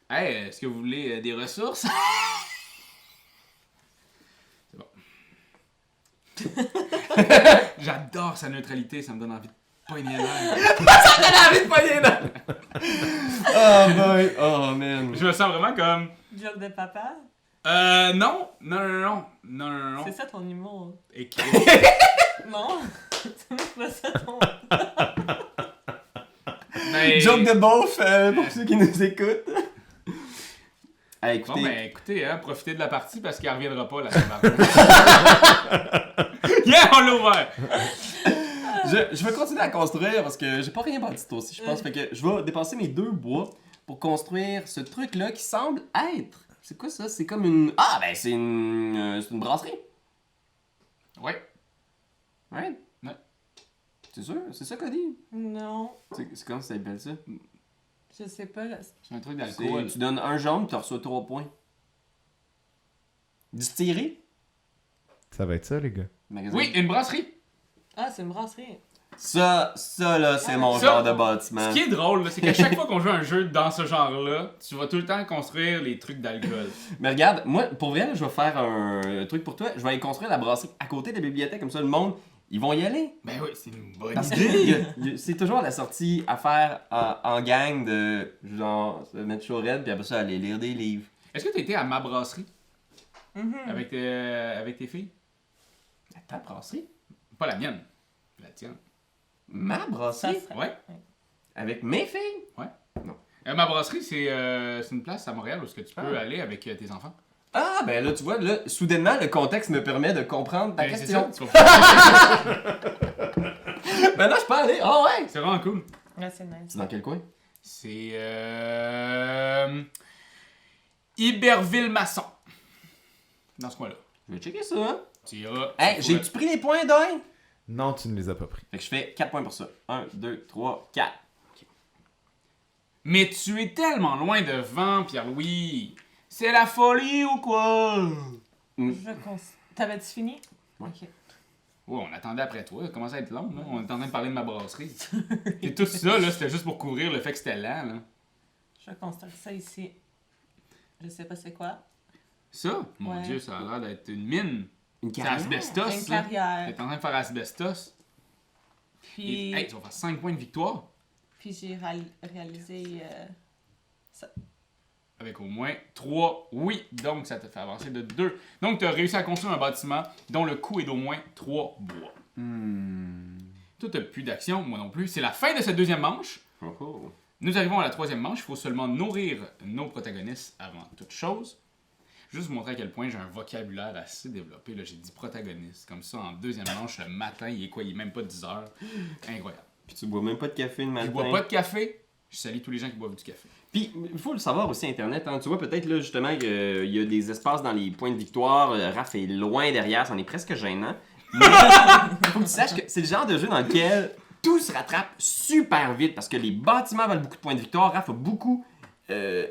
Hey, est-ce que vous voulez des ressources? C'est bon. J'adore sa neutralité, ça me donne envie de pogner l'air.
T'as envie de pogner là! Oh boy, oh man.
Je me sens vraiment comme...
Joke de papa?
Non.
C'est ça ton humour.
Et
Non? C'est pas ça ton...
mais...
Joke de beauf pour ceux qui nous écoutent. Ah, écoutez,
Bon, ben écoutez, hein, profitez de la partie parce qu'elle reviendra pas, la Saint-Valentin. Yeah, on l'a ouvert!
je vais continuer à construire parce que j'ai pas rien bâti aussi, je pense. Fait que je vais dépenser mes 2 bois pour construire ce truc-là qui semble être... C'est quoi ça? C'est comme une... Ah, ben c'est une brasserie.
Ouais.
Ouais?
Ouais.
C'est sûr? C'est ça, Cody?
Non,
C'est comment ça s'appelle ça?
je sais pas.
C'est un truc d'alcool.
Tu donnes un jaune, tu reçois 3 points. Distillerie?
Ça va être ça, les gars.
Magasin.
Oui, une brasserie.
Ah, c'est une brasserie.
Ça là, c'est mon
Ça,
genre de bâtiment.
Ce qui est drôle, là, c'est qu'à chaque fois qu'on joue à un jeu dans ce genre-là, tu vas tout le temps construire les trucs d'alcool.
Mais regarde, moi, pour vrai, là, je vais faire un truc pour toi. Je vais aller construire la brasserie à côté de la bibliothèque, comme ça, le monde, ils vont y aller.
Ben oui, c'est une bonne
Parce
idée.
que c'est toujours la sortie à faire en gang de genre se mettre chaud raide, puis après ça, aller lire des livres.
Est-ce que tu été à ma brasserie
Mhm.
avec tes filles?
Ta brasserie?
Pas la mienne, la tienne.
Ma
Ça
brasserie?
serait...
Ouais. Avec mes filles?
Ma brasserie, c'est une place à Montréal où est-ce que tu peux aller avec tes enfants.
Ah, ben là, tu vois, là, soudainement, le contexte me permet de comprendre ta
Ben, c'est
question.
ça, tu vas-
Maintenant, je peux aller. Ah ouais!
c'est vraiment cool.
Ouais, c'est nice.
C'est dans quel coin?
C'est Iberville-Masson. Dans ce coin-là.
Je vais checker ça, hein?
Tu iras.
Hey, j'ai-tu pris les points, Doyle?
Non, tu ne les as pas pris.
Fait que je fais 4 points pour ça. 1, 2, 3, 4.
Mais tu es tellement loin devant, Pierre-Louis. C'est la folie ou quoi?
T'avais-tu fini?
Ouais.
Ok.
Ouais, on attendait après toi. Ça commence à être long, là. On est en train de parler de ma brasserie. Et tout ça, là, c'était juste pour couvrir le fait que c'était lent, là.
Je vais construire ça ici. Je sais pas c'est quoi.
Ça? Mon
Ouais.
Dieu, ça a l'air d'être une mine.
Une
C'est
carrière.
asbestos,
Une
là.
carrière.
T'es en train de faire asbestos.
Puis,
Et, hey, tu vas faire 5 points de victoire.
puis j'ai réalisé ça.
Avec au moins 3 oui. Donc, ça te fait avancer de 2. Donc, tu as réussi à construire un bâtiment dont le coût est d'au moins 3 bois. Toi, t'as plus d'action, moi non plus. C'est la fin de cette deuxième manche.
Oh, oh.
Nous arrivons à la troisième manche. Il faut seulement nourrir nos protagonistes avant toute chose. Juste vous montrer à quel point j'ai un vocabulaire assez développé. Là, j'ai dit protagoniste. Comme ça, en deuxième manche, le matin, il est quoi? Il est même pas 10 heures. Incroyable.
Puis tu bois même pas de café le matin.
Je bois pas de café. Je salue tous les gens qui boivent du café.
Puis, il faut le savoir aussi, Internet. Hein. Tu vois, peut-être là, justement, qu'il y a des espaces dans les points de victoire. Raph est loin derrière, c'en est presque gênant. Mais il faut que tu saches que c'est le genre de jeu dans lequel tout se rattrape super vite parce que les bâtiments valent beaucoup de points de victoire. Raph a beaucoup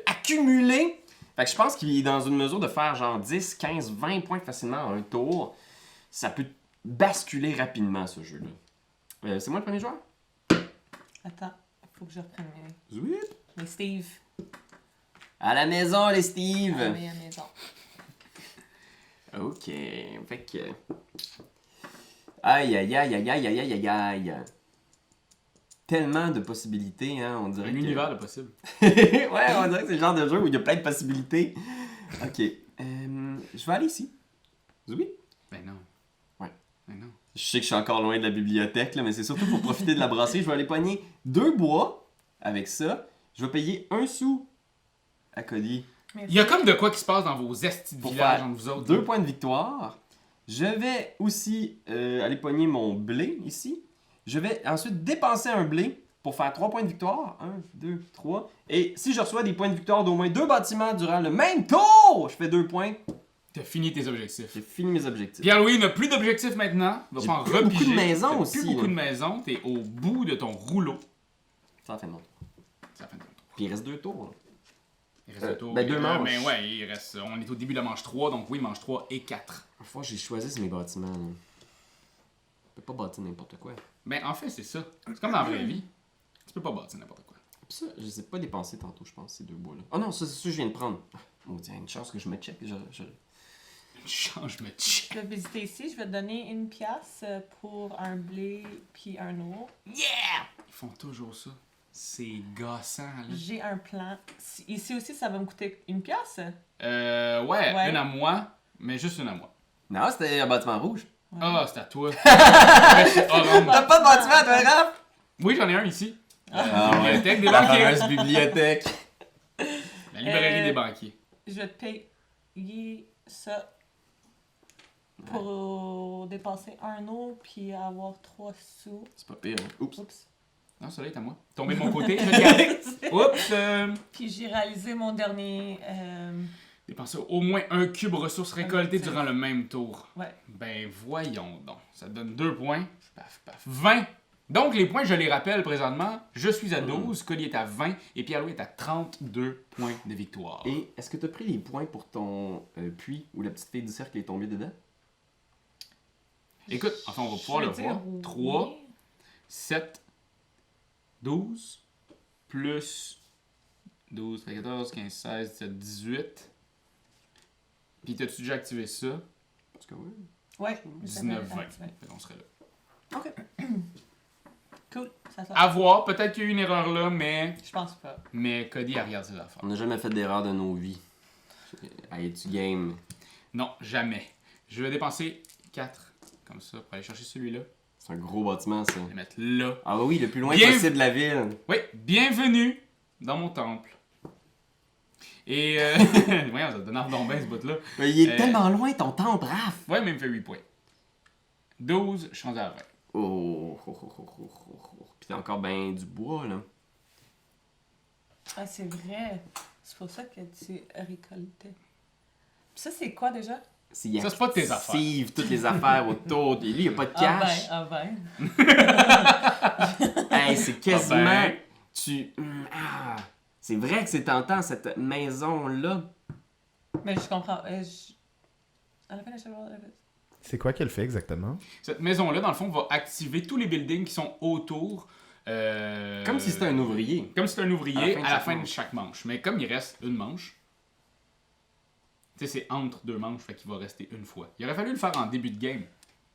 accumulé. Fait que je pense qu'il est dans une mesure de faire genre 10, 15, 20 points facilement en un tour. Ça peut basculer rapidement, ce jeu-là. C'est moi le premier joueur?
Attends, faut que je reprenne
Zouip.
mes Steve.
À la maison, les Steve!
À la maison.
Ok, fait que... Aïe, aïe, aïe, aïe, aïe, aïe, aïe, aïe, aïe. Tellement de possibilités, hein, on dirait
Un univers de possible.
ouais, on dirait que c'est le genre de jeu où il y a plein de possibilités. Ok, je vais aller ici. Oui?
Ben non.
Ouais.
Ben non.
Je sais que je suis encore loin de la bibliothèque, là, mais c'est surtout pour profiter de la brasserie. Je vais aller pogner 2 bois avec ça. Je vais payer 1 sou à Cody
Il y a comme de quoi qui se passe dans vos estis de
pour
village
faire
entre vous autres.
2 points de victoire. Je vais aussi aller pogner mon blé ici. Je vais ensuite dépenser un blé pour faire 3 points de victoire. 1, 2, 3. Et si je reçois des points de victoire d'au moins 2 bâtiments durant le même tour, je fais 2 points.
T'as fini tes objectifs.
J'ai fini mes objectifs.
Pierre-Louis n'a plus d'objectifs maintenant. Il va
J'ai
pas en
plus beaucoup de
repiger.
maisons
T'as
aussi,
plus beaucoup
là.
de maisons. T'es au bout de ton rouleau.
Ça fait mon tour.
Ça fait ton tour.
Puis il reste 2 tours. Là.
Il reste le tour.
ben, 2 manches.
Mais ouais, il reste. On est au début de la manche 3, donc oui, manche 3 et 4.
Une fois que j'ai choisi mes bâtiments, là. Je peux pas bâtir n'importe quoi.
Ben en fait, c'est ça. C'est comme dans la vraie vie. Tu peux pas bâtir n'importe quoi.
Puis ça, je les ai pas dépensés tantôt, je pense, ces 2 bois-là. Oh non, ça, c'est ça que je viens de prendre. Oh, il y a une chance que je me check.
Change me check.
Je vais visiter ici. Je vais te donner 1 pièce pour un blé puis un eau.
Yeah! Ils font toujours ça. C'est gossant, là.
J'ai un plan. Ici aussi, ça va me coûter 1 pièce.
Ouais, une à moi, mais juste une à moi.
Non, c'était un bâtiment rouge.
Ah, c'est à toi. Ouais, c'est orange.
T'as pas de bâtiment à toi, Raph?
Oui, j'en ai un ici.
Ah
Bibliothèque des
La
banquiers.
fameuse bibliothèque.
La librairie des banquiers.
Je vais te payer ça pour dépenser un eau puis avoir 3 sous.
C'est pas pire, hein? Oups.
Oups.
Non, celui-là est à moi. Tombé de mon côté, je le garde. Oups!
Puis j'ai réalisé mon dernier.
Dépenser au moins un cube ressources récoltées durant le même tour.
Ouais.
Ben voyons donc. Ça donne 2 points. Paf, paf. 20! Donc les points, je les rappelle présentement. Je suis à 12, Cody est à 20 et Pierre-Louis est à 32 points de victoire.
Et est-ce que t'as pris les points pour ton puits où la petite fille du cercle est tombée dedans?
Écoute, enfin on va pouvoir le
Je veux dire
voir.
oui.
3, 7, 12, plus 12, 14, 15, 16, 17, 18. Puis t'as-tu déjà activé ça?
Parce que oui.
Ouais.
19, 20.
activé.
Fait qu'on serait là.
Ok. Cool. Ça sort.
À voir, peut-être qu'il y a eu une erreur là,
Je pense pas.
mais Cody a regardé ses affaires.
On n'a jamais fait d'erreur de nos vies. Allez, tu game.
Non, jamais. Je vais dépenser 4 comme ça pour aller chercher celui-là.
C'est un gros bâtiment, ça.
Le mettre là.
Ah bah oui, le plus loin
Bien.
possible de la ville.
Oui, bienvenue dans mon temple. Et voyons, ça te donne donc bien ce bout-là.
Mais il est
Euh,
tellement loin ton temple, Raph!
Ouais, mais il me fait 8 points. 12, je suis rendu à 20.
Oh, oh, oh, oh, oh, oh, oh. Puis t'as encore ben du bois, là.
Ah, c'est vrai. C'est pour ça que tu récoltais. Puis ça, c'est quoi déjà?
C'est
Ça, c'est pas de tes affaires.
active toutes les affaires autour. Et lui, il n'y a pas de cash.
Ah ben.
Hey, c'est quasiment...
ben.
C'est vrai que c'est tentant, cette maison-là.
Mais je comprends. À la fin de chaque jour,
C'est quoi qu'elle fait exactement?
Cette maison-là, dans le fond, va activer tous les buildings qui sont autour.
Comme si c'était un ouvrier.
Comme si c'était un ouvrier à la fin de
manche.
chaque manche. Mais comme il reste une manche, tu sais, c'est entre 2 manches, fait qu'il va rester une fois. Il aurait fallu le faire en début de game.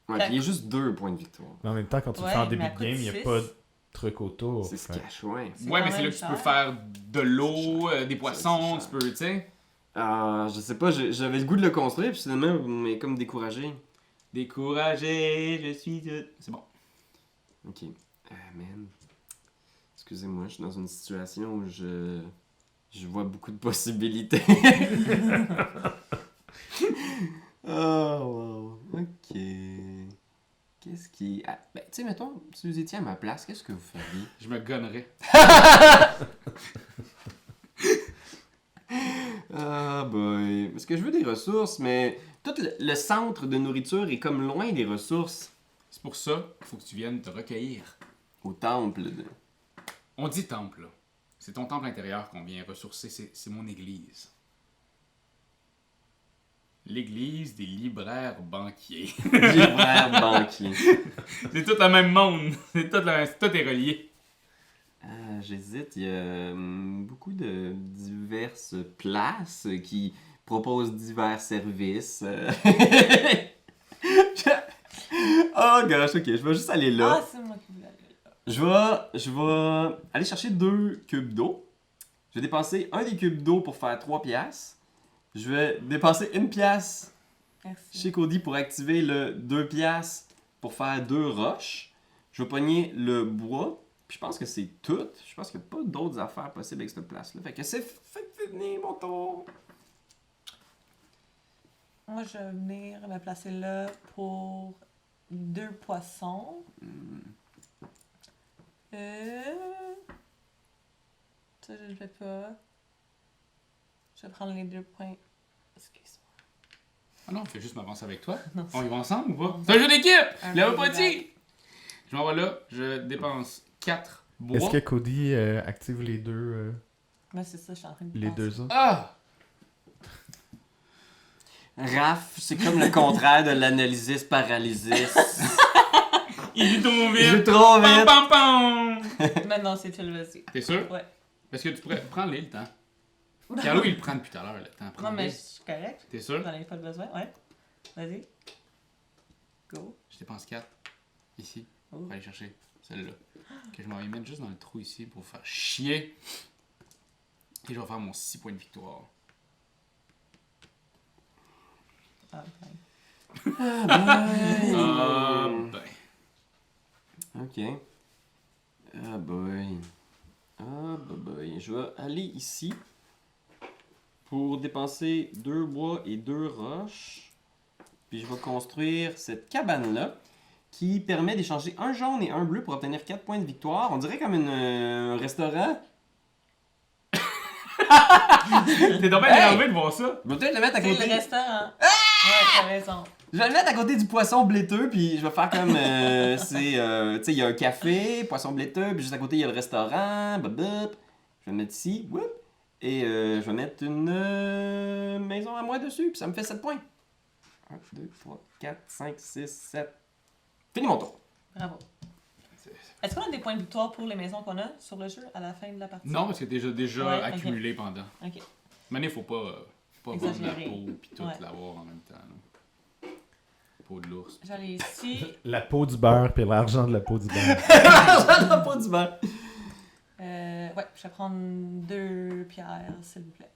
Ouais, puis il y a juste 2 points de victoire.
Mais en même temps, quand tu le
Ouais,
fais en
mais
début
à
de
coût de
game, il n'y a
6.
pas de truc autour.
C'est ce
Fait-
cache, ouais.
C'est
Ouais,
quand
mais c'est là
même
que tu
cher.
peux faire de l'eau, des poissons,
c'est
tu peux, tu sais.
Je sais pas, j'avais le goût de le construire, puis finalement, vous m'avez comme découragé.
Découragé, je suis... C'est bon.
Ok. Man. Excusez-moi, je suis dans une situation où je vois beaucoup de possibilités. Oh, wow. Ok. Qu'est-ce qui... Ah, ben, tu sais, mettons, si vous étiez à ma place, qu'est-ce que vous feriez?
Je me gonnerais.
Ah, boy. Parce que je veux des ressources, mais tout le centre de nourriture est comme loin des ressources.
C'est pour ça qu'il faut que tu viennes te recueillir.
Au temple de...
On dit temple, là. C'est ton temple intérieur qu'on vient ressourcer, c'est mon église. L'église des libraires banquiers.
Libraire banquier.
C'est tout le même monde. Tout est relié.
J'hésite. Il y a beaucoup de diverses places qui proposent divers services. Oh gosh, ok, je vais juste aller là.
Ah, c'est moi qui voulais aller là.
Je vais aller chercher 2 cubes d'eau. Je vais dépenser un des cubes d'eau pour faire 3 piastres. Je vais dépenser 1 piastre
Merci.
chez Cody pour activer le 2 piastres pour faire 2 roches. Je vais pogner le bois. Puis je pense que c'est tout. Je pense qu'il n'y a pas d'autres affaires possibles avec cette place-là. Fait que c'est fini mon tour.
Moi, je vais venir me placer là pour 2 poissons. Ça, je le fais pas. Je vais prendre les 2 points. Excuse-moi.
Ah non, on fait juste m'avancer avec toi.
Non,
On y va ensemble ou pas? C'est un jeu d'équipe!
Un
Lève
jeu
pas
de
dit! Je m'en vais là, je dépense 4 bois.
Est-ce que Cody active les deux,
Mais c'est ça, je suis en train de
les
penser.
deux autres?
Ah!
Raph, c'est comme le contraire de l'analysis paralysis.
Il joue trop
Je
vite!
joue trop
Pam
vite.
pam pam!
Mais non, c'est chill, vas-y.
T'es sûr?
Ouais.
Parce que tu pourrais prendre le temps. Carlo, il le prend depuis tout à l'heure, le temps.
Non,
Prends-le.
mais je suis correct.
T'es sûr?
J'en ai pas besoin. Ouais. Vas-y. Go.
Je dépense 4. Ici.
Oh.
Pour aller chercher celle-là. Que je m'en vais mettre juste dans le trou ici pour faire chier. Et je vais faire mon 6 points de victoire.
Ah, ben.
Ah ben.
Ok. Ah boy. Ah boy. Je vais aller ici pour dépenser 2 bois et 2 roches. Puis je vais construire cette cabane-là qui permet d'échanger un jaune et un bleu pour obtenir 4 points de victoire. On dirait comme un restaurant.
T'es donc bien
Hey!
énervé de voir ça.
Je vais peut-être le mettre à
C'est le
côté.
restaurant. Ouais, t'as raison.
Je vais le mettre à côté du poisson blaiteux, puis je vais faire comme. Tu sais, il y a un café, poisson blaiteux, puis juste à côté, il y a le restaurant. Bop, bop. Je vais le mettre ici. Whoop. Et je vais mettre une maison à moi dessus, puis ça me fait 7 points. 1, 2, 3, 4, 5, 6, 7. Fini mon tour.
Bravo. Est-ce qu'on a des points de victoire pour les maisons qu'on a sur le jeu à la fin de la partie?
Non, parce que t'es déjà
Ouais,
accumulé pendant.
Ok.
Mais il faut pas vendre la
Exagérer.
peau pis tout
Ouais.
l'avoir en même temps. Là. Peau de l'ours.
J'allais ici.
La peau du beurre puis l'argent de la peau du beurre.
J'en ai pas du beurre.
Ouais, je vais prendre 2 pierres, s'il vous plaît.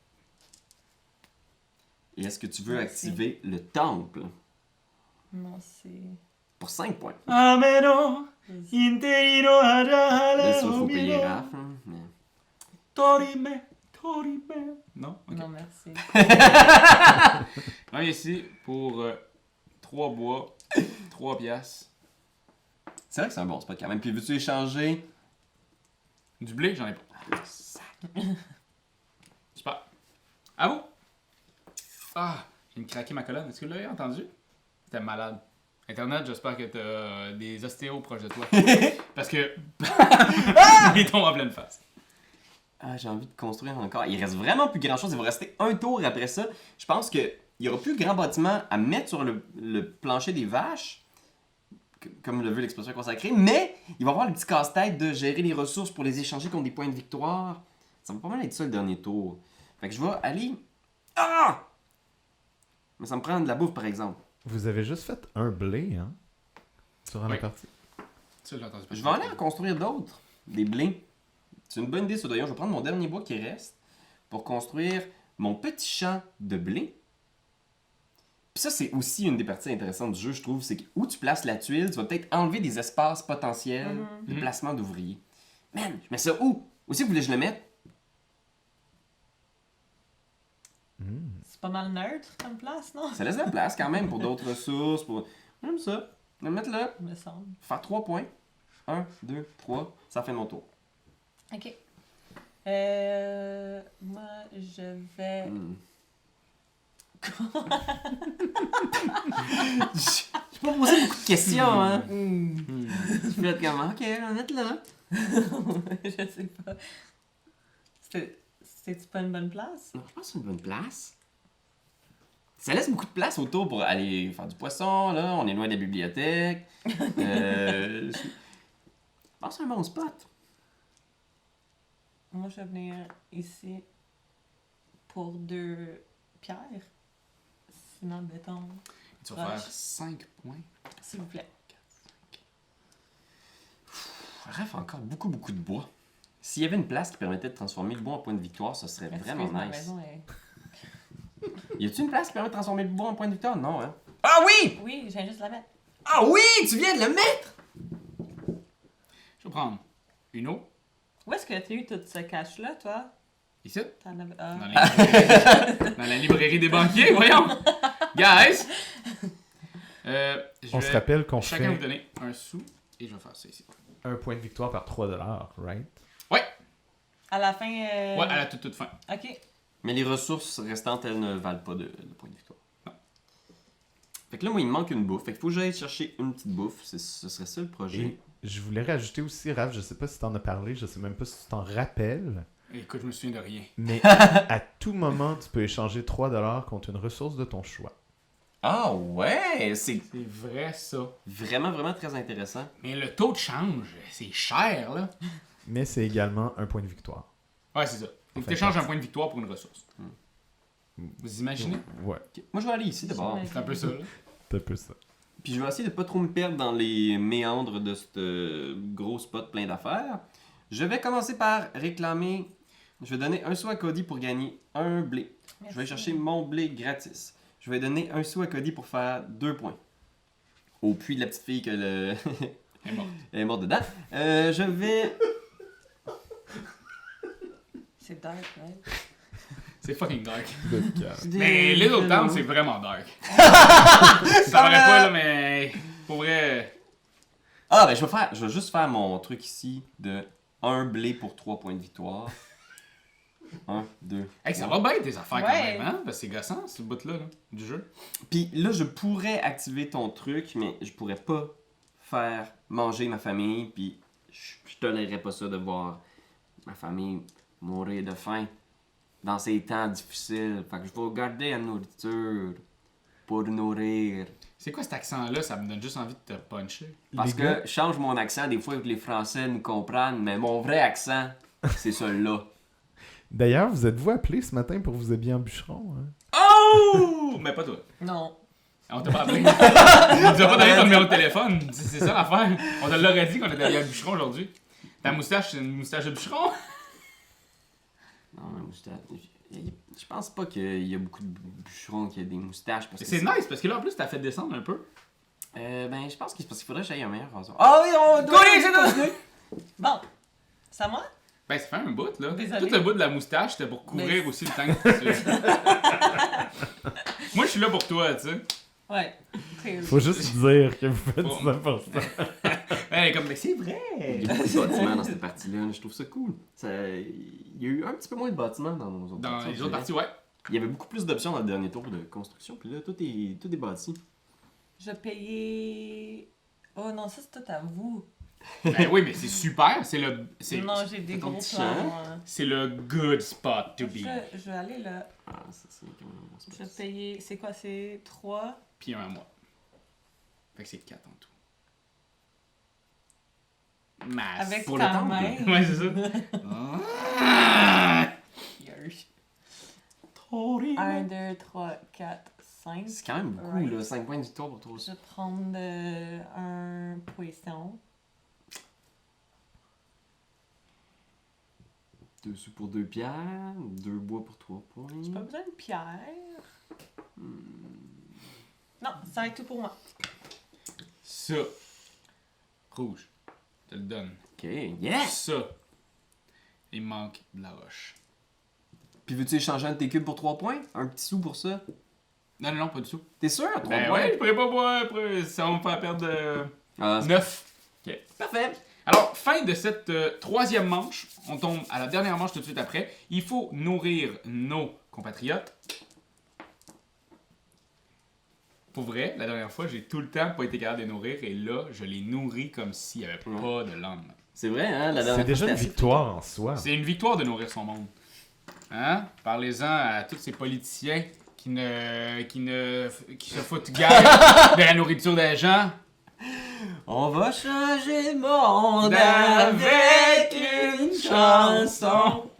Et est-ce que tu veux
Merci.
activer le temple
Non, c'est.
pour 5 points?
Ameno,
Vas-y.
interino
Bien sûr, il faut payer Raph. Hein, mais...
Torime. Non? Ok.
Non, merci.
On est ici pour 3 bois, 3 piastres.
C'est vrai que c'est un bon spot quand même. Puis veux-tu échanger?
Du blé, j'en ai pas. Super. À vous! Ah, j'ai me craqué ma colonne. Est-ce que vous l'avez entendu? C'était malade. Internet, j'espère que t'as des ostéos proches de toi. Parce que. Il tombe en pleine face.
Ah, j'ai envie de construire encore. Il reste vraiment plus grand chose. Il va rester un tour après ça. Je pense qu'il n'y aura plus grand bâtiment à mettre sur le plancher des vaches, comme le veut l'expression consacrée, mais il va y avoir le petit casse-tête de gérer les ressources pour les échanger contre des points de victoire. Ça va pas mal être ça le dernier tour. Fait que je vais aller. Ah! Mais ça me prend de la bouffe par exemple.
Vous avez juste fait un blé, hein? Durant la
Oui.
partie.
Ça, j'ai entendu
Je vais aller en construire d'autres. Des blés. C'est une bonne idée, ça d'ailleurs. Je vais prendre mon dernier bois qui reste pour construire mon petit champ de blé. Puis ça, c'est aussi une des parties intéressantes du jeu, je trouve. C'est que où tu places la tuile, tu vas peut-être enlever des espaces potentiels de
Mhm.
placement d'ouvriers. Man, je mets ça où? Où c'est que vous voulez que je le mette?
C'est pas mal neutre comme place, non?
Ça laisse de la place quand même pour d'autres ressources. Pour... J'aime ça. Je vais le mettre là.
Il me semble.
Faire 3 points. 1, 2, 3. Ça fait mon tour.
Ok. Moi, je vais.
J'ai pas posé beaucoup de questions, hein.
Hmm.
Je vais être comme, ok, on va le mettre là.
Je sais pas. C'est-tu pas une bonne place?
Non, je pense que c'est une bonne place. Ça laisse beaucoup de place autour pour aller faire du poisson, là. On est loin de la bibliothèque. C'est un bon spot.
Moi, je vais venir ici pour 2 pierres. Sinon, le béton,
Tu vas
Roche.
faire 5 points.
s'il vous plaît.
Bref, encore beaucoup de bois. S'il y avait une place qui permettait de transformer le bois en point de victoire, ça serait vraiment
Excuse, ma
nice.
maison est...
Y a-t-il une place qui permet de transformer le bois en point de victoire? Non, hein? Ah oui!
Oui, je viens juste de la mettre.
Ah oui! Tu viens de le mettre!
Je vais prendre une eau.
Où est-ce que tu as eu tout ce cash-là, toi?
Ici.
T'en avais... Ah.
Dans la librairie des banquiers, voyons. Guys. Je
On se
vais
rappelle qu'on
chacun vous
fait
donner un sou et je vais faire ça ici.
un point de victoire par 3$, right?
À la fin...
Ouais, à la toute fin.
OK.
Mais les ressources restantes, elles ne valent pas de point de victoire. Non. Fait que là, moi, il me manque une bouffe. Fait qu'il faut que j'aille chercher une petite bouffe. Ce serait ça le projet.
Et je voulais rajouter aussi, Raph, je sais pas si t'en as parlé, je sais même pas si tu t'en rappelles,
Écoute, je me souviens de rien.
mais à tout moment, tu peux échanger 3$ contre une ressource de ton choix.
Ah ouais! C'est
C'est vrai, ça.
vraiment, vraiment très intéressant.
Mais le taux de change, c'est cher, là.
Mais c'est également un point de victoire.
Ouais, c'est ça.
En
Tu
fait,
échanges un
partie.
point de victoire pour une ressource. Vous imaginez?
Ouais,
Ok. Moi, je vais aller ici d'abord.
C'est un peu ça, là.
c'est un peu ça.
Puis je vais essayer de pas trop me perdre dans les méandres de ce gros spot plein d'affaires. Je vais commencer par réclamer... Je vais donner un sou à Cody pour gagner un blé. Je vais aller chercher mon blé gratis. Je vais donner un sou à Cody pour faire 2 points. Au puits de la petite fille que le...
Elle est morte.
Elle est morte dedans. Je vais...
C'est dark, right?
C'est fucking dark.
De cœur.
Mais Little Town, c'est vraiment dark. Ça paraît pas, là, mais pour vrai.
Ah, ben je vais juste faire mon truc ici de 1 blé pour 3 points de victoire. 1, 2.
Hey, ça va bien tes affaires quand
Ouais.
même, hein? Parce que c'est gossant, ce bout-là, là, du jeu.
Puis là, je pourrais activer ton truc, mais je pourrais pas faire manger ma famille, puis je tolérerais pas ça de voir ma famille mourir de faim dans ces temps difficiles. Fait que je vais garder la nourriture pour nourrir.
C'est quoi cet accent-là? Ça me donne juste envie de te puncher.
Parce
Les gars,
que je change mon accent des fois que les Français nous comprennent, mais mon vrai accent, c'est celui-là.
D'ailleurs, vous êtes-vous appelé ce matin pour vous habiller en bûcheron? Hein?
Oh! Mais pas toi.
Non.
On t'a pas appelé. On nous a pas donné ton numéro de téléphone. C'est ça l'affaire. On te l'aurait dit qu'on était allé à bûcheron aujourd'hui. Ta moustache, c'est une moustache de bûcheron?
Non, ma moustache. Je pense pas qu'il y a beaucoup de bûcherons qui ont des moustaches. Parce que
C'est nice parce que là en plus t'as fait descendre un peu.
Ben, je pense que c'est parce qu'il faudrait que j'aille un meilleur rasoir. Ah oui, on doit...
Coller, c'est tout!
Bon. C'est à moi?
Ben ça fait un bout là.
Désolé.
Tout le bout de la moustache c'était pour couvrir
Mais-
aussi le temps que tu... Moi je suis là pour toi, tu sais.
Ouais. C'est...
Faut juste dire que vous faites
Bon.
ça pour ça.
Hey, comme, mais c'est vrai!
Il y a beaucoup de bâtiments dans cette partie-là. Je trouve ça cool. Il y a eu un petit peu moins de bâtiments dans nos autres
Dans
parties.
les autres parties, ouais.
Il y avait beaucoup plus d'options dans le dernier tour de construction. Puis là, tout est bâti.
Je vais payer... Oh non, ça c'est tout à vous.
Ben oui, mais c'est super. C'est le.
Non, j'ai des
ton
gros
petit
plans.
champ.
moi.
C'est le good spot to be.
Je vais aller là.
Ah, ça, c'est quand même un bon spot.
Je vais payer... C'est quoi? C'est 3?
Puis un à moi. Fait que c'est 4 en tout. Masse.
Avec
pour
ta
le temple.
main.
Ouais, c'est ça. Ah!
1, 2, 3, 4, 5.
C'est quand même beaucoup,
Right.
là. 5 points de victoire pour toi
Je
aussi.
vais prendre un poisson.
2 sous pour 2 pierres. 2 bois pour 3 points.
J'ai pas besoin de pierre. Non, ça va être tout pour moi.
Ça. Rouge. Je te le donne.
Ok, yes!
Ça. Il me manque de la roche.
Puis veux-tu échanger un de tes cubes pour 3 points? Un petit sou pour ça?
Non, non, non, pas du tout.
T'es sûr? 3
Ben
points?
ouais, je pourrais pas boire. Après, ça va me faire perdre
Ah,
9.
parfait!
Alors, fin de cette troisième manche. On tombe à la dernière manche tout de suite après. Il faut nourrir nos compatriotes. Pour vrai, la dernière fois, j'ai tout le temps pas été capable de les nourrir. Et là, je les nourris comme s'il n'y avait pas de lendemain.
C'est vrai, hein? La dernière
C'est
fois,
déjà
c'était
une
assez-
victoire en soi.
C'est une victoire de nourrir son monde. Hein? Parlez-en à tous ces politiciens qui se foutent guère de la nourriture des gens.
On va changer le monde avec une chanson.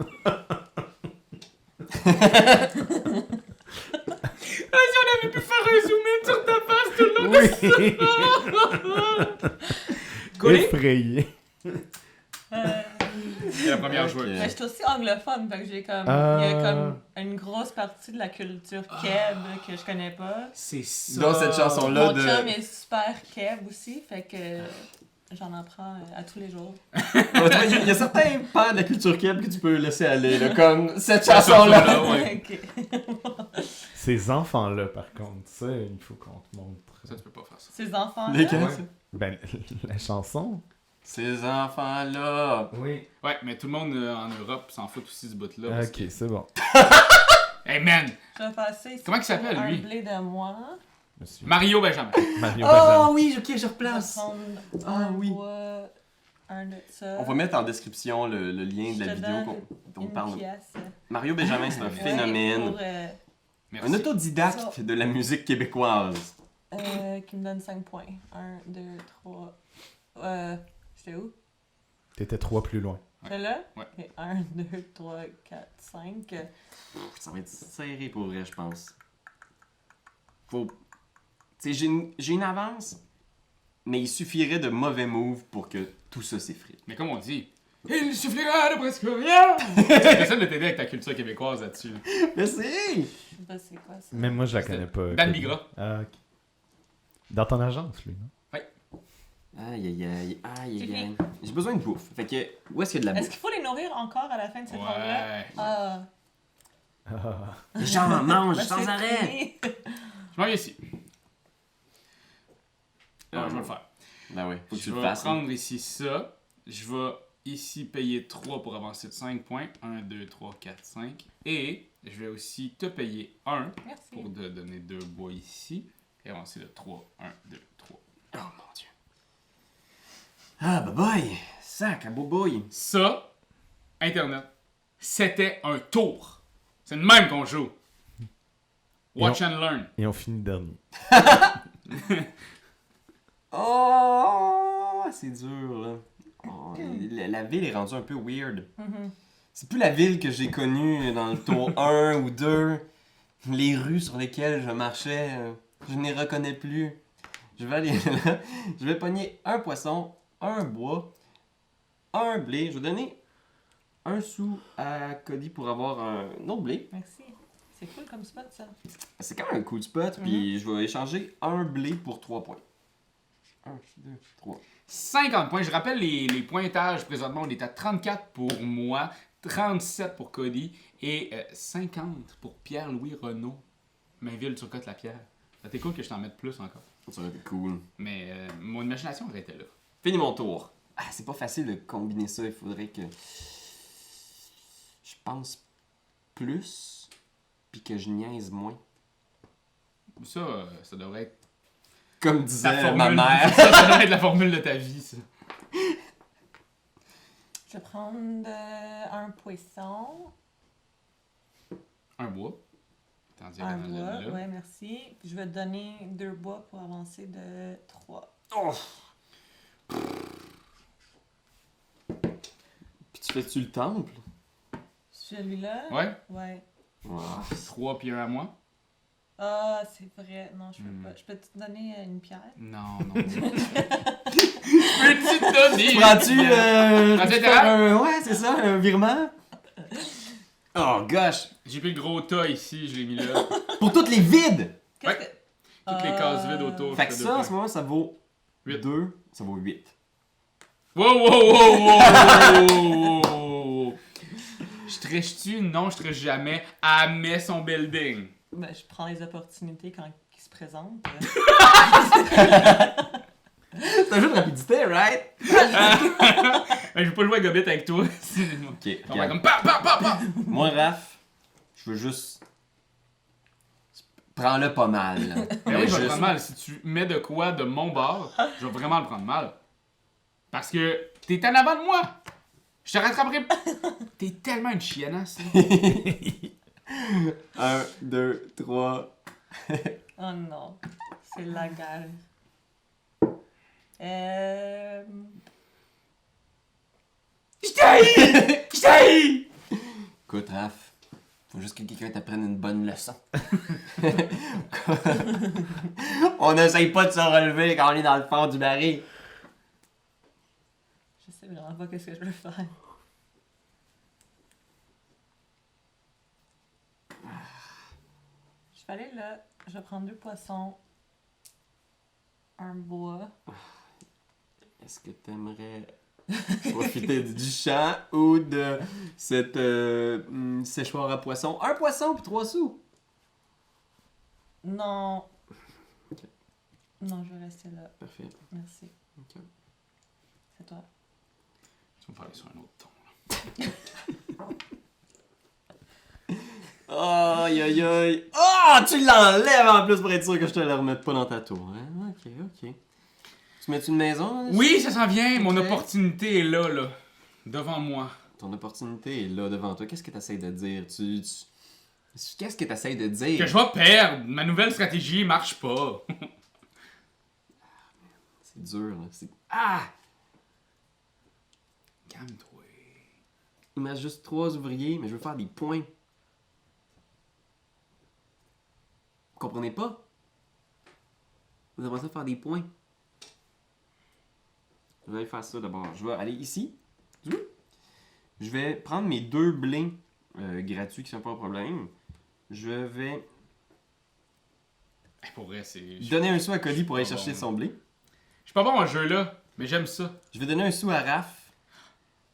Si on avait pu faire un zoom in sur ta face tout le long de
Oui.
Collé?
Effrayé.
C'est la première
Ok.
joueuse.
Mais je suis aussi anglophone, fait que j'ai comme.
Ah.
Il y a comme une grosse partie de la culture keb que je connais pas.
C'est ça.
Dans cette chanson-là
Mon
de...
chum est super keb aussi, fait que j'en apprends à tous les jours.
Il y a certains pans de la culture keb que tu peux laisser aller, là, comme cette
Cette
chanson-là.
chanson-là, ouais.
Ok.
Ces enfants-là, par contre, ça, il faut qu'on te montre.
Ça, tu peux pas faire ça.
Ces enfants.
Lesquels,
Ouais.
ça?
Ben, la chanson.
Ces enfants-là.
Oui.
Ouais, mais tout le monde en Europe s'en fout aussi ce bout-là. parce
Ok, c'est bon.
que- Hey man!
Je vais passer ici.
Comment il s'appelle,
pour
lui?
Un blé de moi.
Monsieur
Mario
Benjamin.
Mario
Oh
Benjamin.
oui, ok, je
Je vais
replace.
prendre
Ah,
un
oui.
bois, un de ça.
On va mettre en description le lien de
Je
la
te
vidéo
donne
dont on
une
parle.
pièce.
Mario Benjamin, c'est un
Ouais,
phénomène.
pour,
Merci.
Un autodidacte
Ça.
de la musique québécoise.
qui me donne 5 points. 1, 2, 3. J'étais où?
T'étais 3 plus loin.
J'étais là?
Ouais.
Ok, 1, 2, 3, 4, 5.
Ça va être serré pour vrai, je pense. Faut... Tu sais, j'ai une avance, mais il suffirait de mauvais moves pour que tout ça s'effrite.
Mais comme on dit, il suffira de presque rien! J'essaie de t'aider avec ta culture québécoise là-dessus.
Merci!
Je sais pas c'est quoi ça.
Même moi, je la connais pas.
Dan Bigra.
Ah, ok. Dans ton agence, lui, non?
Aïe aïe aïe, aïe
C'est
aïe aïe.
fini.
J'ai besoin de bouffe. Fait que, où est-ce qu'il y a de la
Est-ce
bouffe?
qu'il faut les nourrir encore à la fin de cette ronde-là?
Ouais.
Ah.
Ah.
Les gens en mangent
Ben,
sans
c'est
arrêt!
fini.
Je m'en viens ici. Ah, je vais le faire.
Ben oui, faut que tu
Je
le
vais
fasses.
prendre ici ça. Je vais ici payer 3 pour avancer de 5 points. 1, 2, 3, 4, 5. Et je vais aussi te payer 1
Merci.
pour te donner 2 bois ici. Et avancer de 3. 1, 2, 3.
Oh mon dieu. Ah, bye bye! Sac à boboy!
Ça, Internet, c'était un tour. C'est le même qu'on joue. Watch and learn.
Et on finit dernier.
Oh, c'est dur, là. Oh, la ville est rendue un peu weird.
Mhm.
C'est plus la ville que j'ai connue dans le tour 1 ou 2. Les rues sur lesquelles je marchais, je ne les reconnais plus. Je vais aller là. Je vais pogner un poisson, un bois, un blé. Je vais donner un sou à Cody pour avoir un autre blé.
Merci. C'est cool comme spot, ça.
C'est quand même un cool spot. Puis je vais échanger un blé pour 3 points. 1, 2, 3.
50 points. Je rappelle les pointages présentement. On est à 34 pour moi, 37 pour Cody et 50 pour Pierre-Louis Renaud. Mainville-Turcotte-la-Pierre. Ça t'est cool que je t'en mette plus encore.
Ça aurait été cool.
Mais mon imagination aurait été là.
Fini mon tour. Ah, c'est pas facile de combiner ça. Il faudrait que je pense plus puis que je niaise moins.
Ça devrait être
Comme
ta
disait
formule.
ma mère.
Ça devrait être la formule de ta vie, ça.
Je vais prendre un poisson,
Un bois. Tandis
un
que
bois,
là.
ouais, merci. Puis je vais te donner 2 bois pour avancer de 3.
Oh. Puis tu fais-tu le temple?
Celui-là?
Ouais.
Ouais.
Wow.
3 puis 1 à moi.
Ah, c'est vrai. Non, je peux pas. Je peux te donner une pierre?
Non, non. Peux-tu te donner?
Prends-tu
Prends-tu
tu
intérêt?
faire un... Ouais, c'est ça, un virement? Oh gosh!
J'ai pris le gros tas ici, je l'ai mis là.
Pour toutes les vides!
Qu'est-ce
Ouais.
que...
Toutes les cases vides autour.
Fait que
je fais
ça, en
deux
ce moment, ça vaut
8.
2, ça vaut 8.
Wow, wow, wow, wow, wow, wow. Je triche-tu? Non, je triche jamais. Elle met son building.
Ben, je prends les opportunités quand ils se présentent.
C'est un jeu de rapidité, right?
Je veux pas jouer à Gobit avec toi.
Ok,
On va
regarde.
comme pa, pa, pa, pa.
Moi, Raph, je veux juste... Prends-le pas mal. là.
Mais oui, je vais le
juste-
prendre mal. Si tu mets de quoi de mon bord, je vais vraiment le prendre mal. Parce que t'es en avant de moi. Je te rattraperai. T'es tellement une chiennasse. là.
1, 2, 3.
Oh non, c'est la guerre.
Je t'haïs!
Écoute, Raph, faut juste que quelqu'un t'apprenne une bonne leçon. On n'essaye pas de se relever quand on est dans le fond du baril.
Je sais vraiment pas qu'est-ce que je veux faire. Je vais aller là, je vais prendre 2 poissons, un bois.
Est-ce que t'aimerais profiter du champ ou de cette séchoir à poisson? Un poisson puis 3 sous.
Non.
Ok.
Non, je vais rester là.
Parfait.
Merci.
Ok.
C'est toi.
Tu vas me parler sur un autre ton.
Aïe aïe aïe. Oh, tu l'enlèves en plus pour être sûr que je te le remette pas dans ta tour. Hein? Ok, ok. Tu mets-tu une maison?
Oui, ça s'en vient. Mon
Ok.
opportunité est là. Devant moi.
Ton opportunité est là devant toi. Qu'est-ce que tu essaies de dire? Qu'est-ce que tu essaies de dire?
Que je vais perdre. Ma nouvelle stratégie marche pas.
C'est dur, là. Ah!
Calme-toi.
Il me reste juste 3 ouvriers, mais je veux faire des points. Vous comprenez pas? Vous aimeriez ça faire des points. Je vais aller faire ça d'abord. Je vais aller ici. Je vais prendre mes 2 blés gratuits qui sont pas un problème. Je vais
Pour vrai, c'est.
donner un sou à Cody pour aller
pas
chercher
bon.
son blé.
Je suis pas bon en jeu là, mais j'aime ça.
Je vais donner un sou à Raph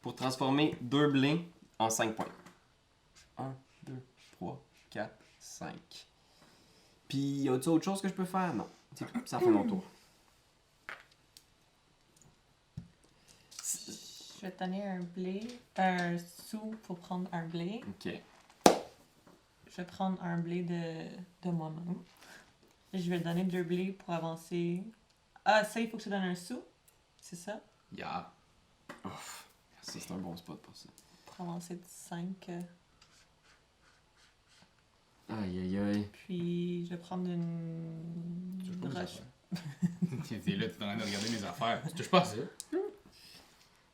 pour transformer 2 blés en 5 points. 1, 2, 3, 4, 5. Puis, y a-t-il autre chose que je peux faire? Non. C'est tout. Ça fait mon tour.
Je vais te donner un sou pour prendre un blé.
Ok.
Je vais prendre un blé de moi-même. Je vais te donner 2 blés pour avancer. Ah, ça, il faut que je te donne un sou. C'est ça?
Yeah.
Ouf. Ça, c'est un bon spot pour ça.
Pour avancer de 5.
Aïe, aïe, aïe.
Puis, je vais prendre une roche.
T'es là, t'es en train de regarder mes affaires. Tu touches pas à ça.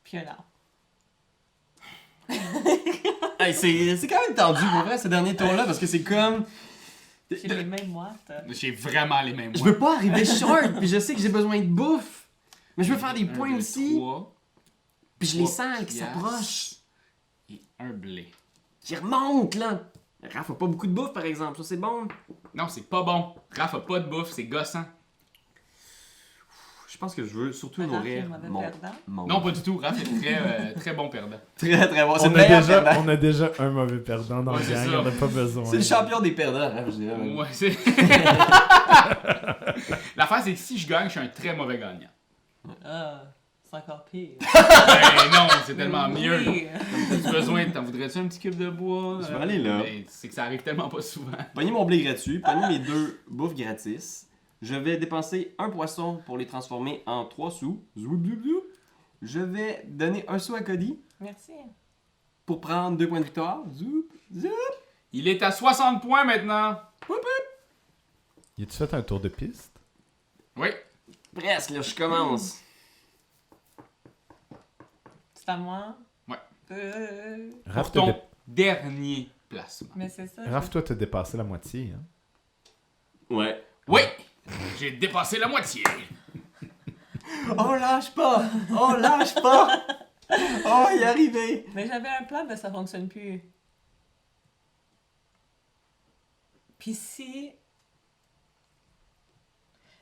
Puis un arbre.
Hey, c'est quand même tendu pour vrai, ces derniers tours-là, parce que c'est comme...
J'ai les mêmes moites.
J'ai vraiment les mêmes
Je
mots.
veux pas arriver short, puis je sais que j'ai besoin de bouffe. Mais je veux faire des points aussi. Puis je les sens qui s'approchent.
Et un blé.
Qui remontent, là. Raph a pas beaucoup de bouffe, par exemple. Ça, c'est bon.
Non, c'est pas bon. Raph a pas de bouffe, c'est gossant.
Je pense que je veux surtout
Raph est
nourrir
mauvais
mon...
perdant.
Non, pas du tout. Raph est très, très bon perdant.
Très, très bon. C'est
On
le
a,
meilleur
déjà,
perdant.
on a déjà un mauvais perdant dans
Ouais,
le
c'est
gang,
ça.
on n'a pas besoin.
C'est le champion des perdants, Raph, je dirais.
Ouais, c'est. L'affaire, c'est que si je gagne, je suis un très mauvais gagnant.
Ah, c'est encore pire.
Ben non, c'est tellement mieux.
Oui.
T'as besoin, t'en voudrais-tu un petit cube de bois?
Je vais aller là.
Ben, c'est que ça arrive tellement pas souvent.
Prenez mon blé gratuit, prenez mes 2 bouffes gratis. Je vais dépenser un poisson pour les transformer en 3 sous. Zoup, zoup, zoup. Je vais donner un sou à Cody
Merci.
pour prendre 2 points de victoire. Zoup, zoup.
Il est à 60 points maintenant.
Y a-tu fait un tour de piste?
Oui.
Presque, là, je commence.
C'est à moi?
Ouais.
Raph,
Pour ton dernier placement.
Mais c'est ça.
Raph, toi, t'as dépassé la moitié. Hein?
Ouais.
Oui! J'ai dépassé la moitié.
Oh, lâche pas! Oh, lâche pas! Oh, il est arrivé!
Mais j'avais un plan, mais ça fonctionne plus. Puis si...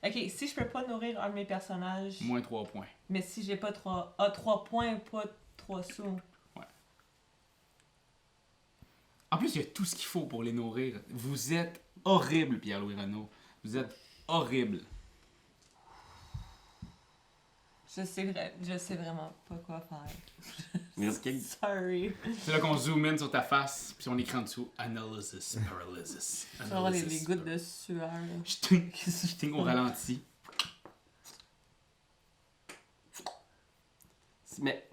Ok, si je peux pas nourrir un de mes personnages,
Moins 3 points.
mais si j'ai pas 3... Ah, 3 points, pas 3 sous.
En plus, il y a tout ce qu'il faut pour les nourrir. Vous êtes horrible, Pierre-Louis Renaud. Vous êtes horrible.
Je sais vraiment pas quoi faire.
Merci, Kate.
Sorry.
C'est là qu'on zoom in sur ta face, puis on écrit en dessous Analysis, Paralysis.
Tu vas avoir les gouttes de sueur. là.
Je ting au ralenti.
Mais...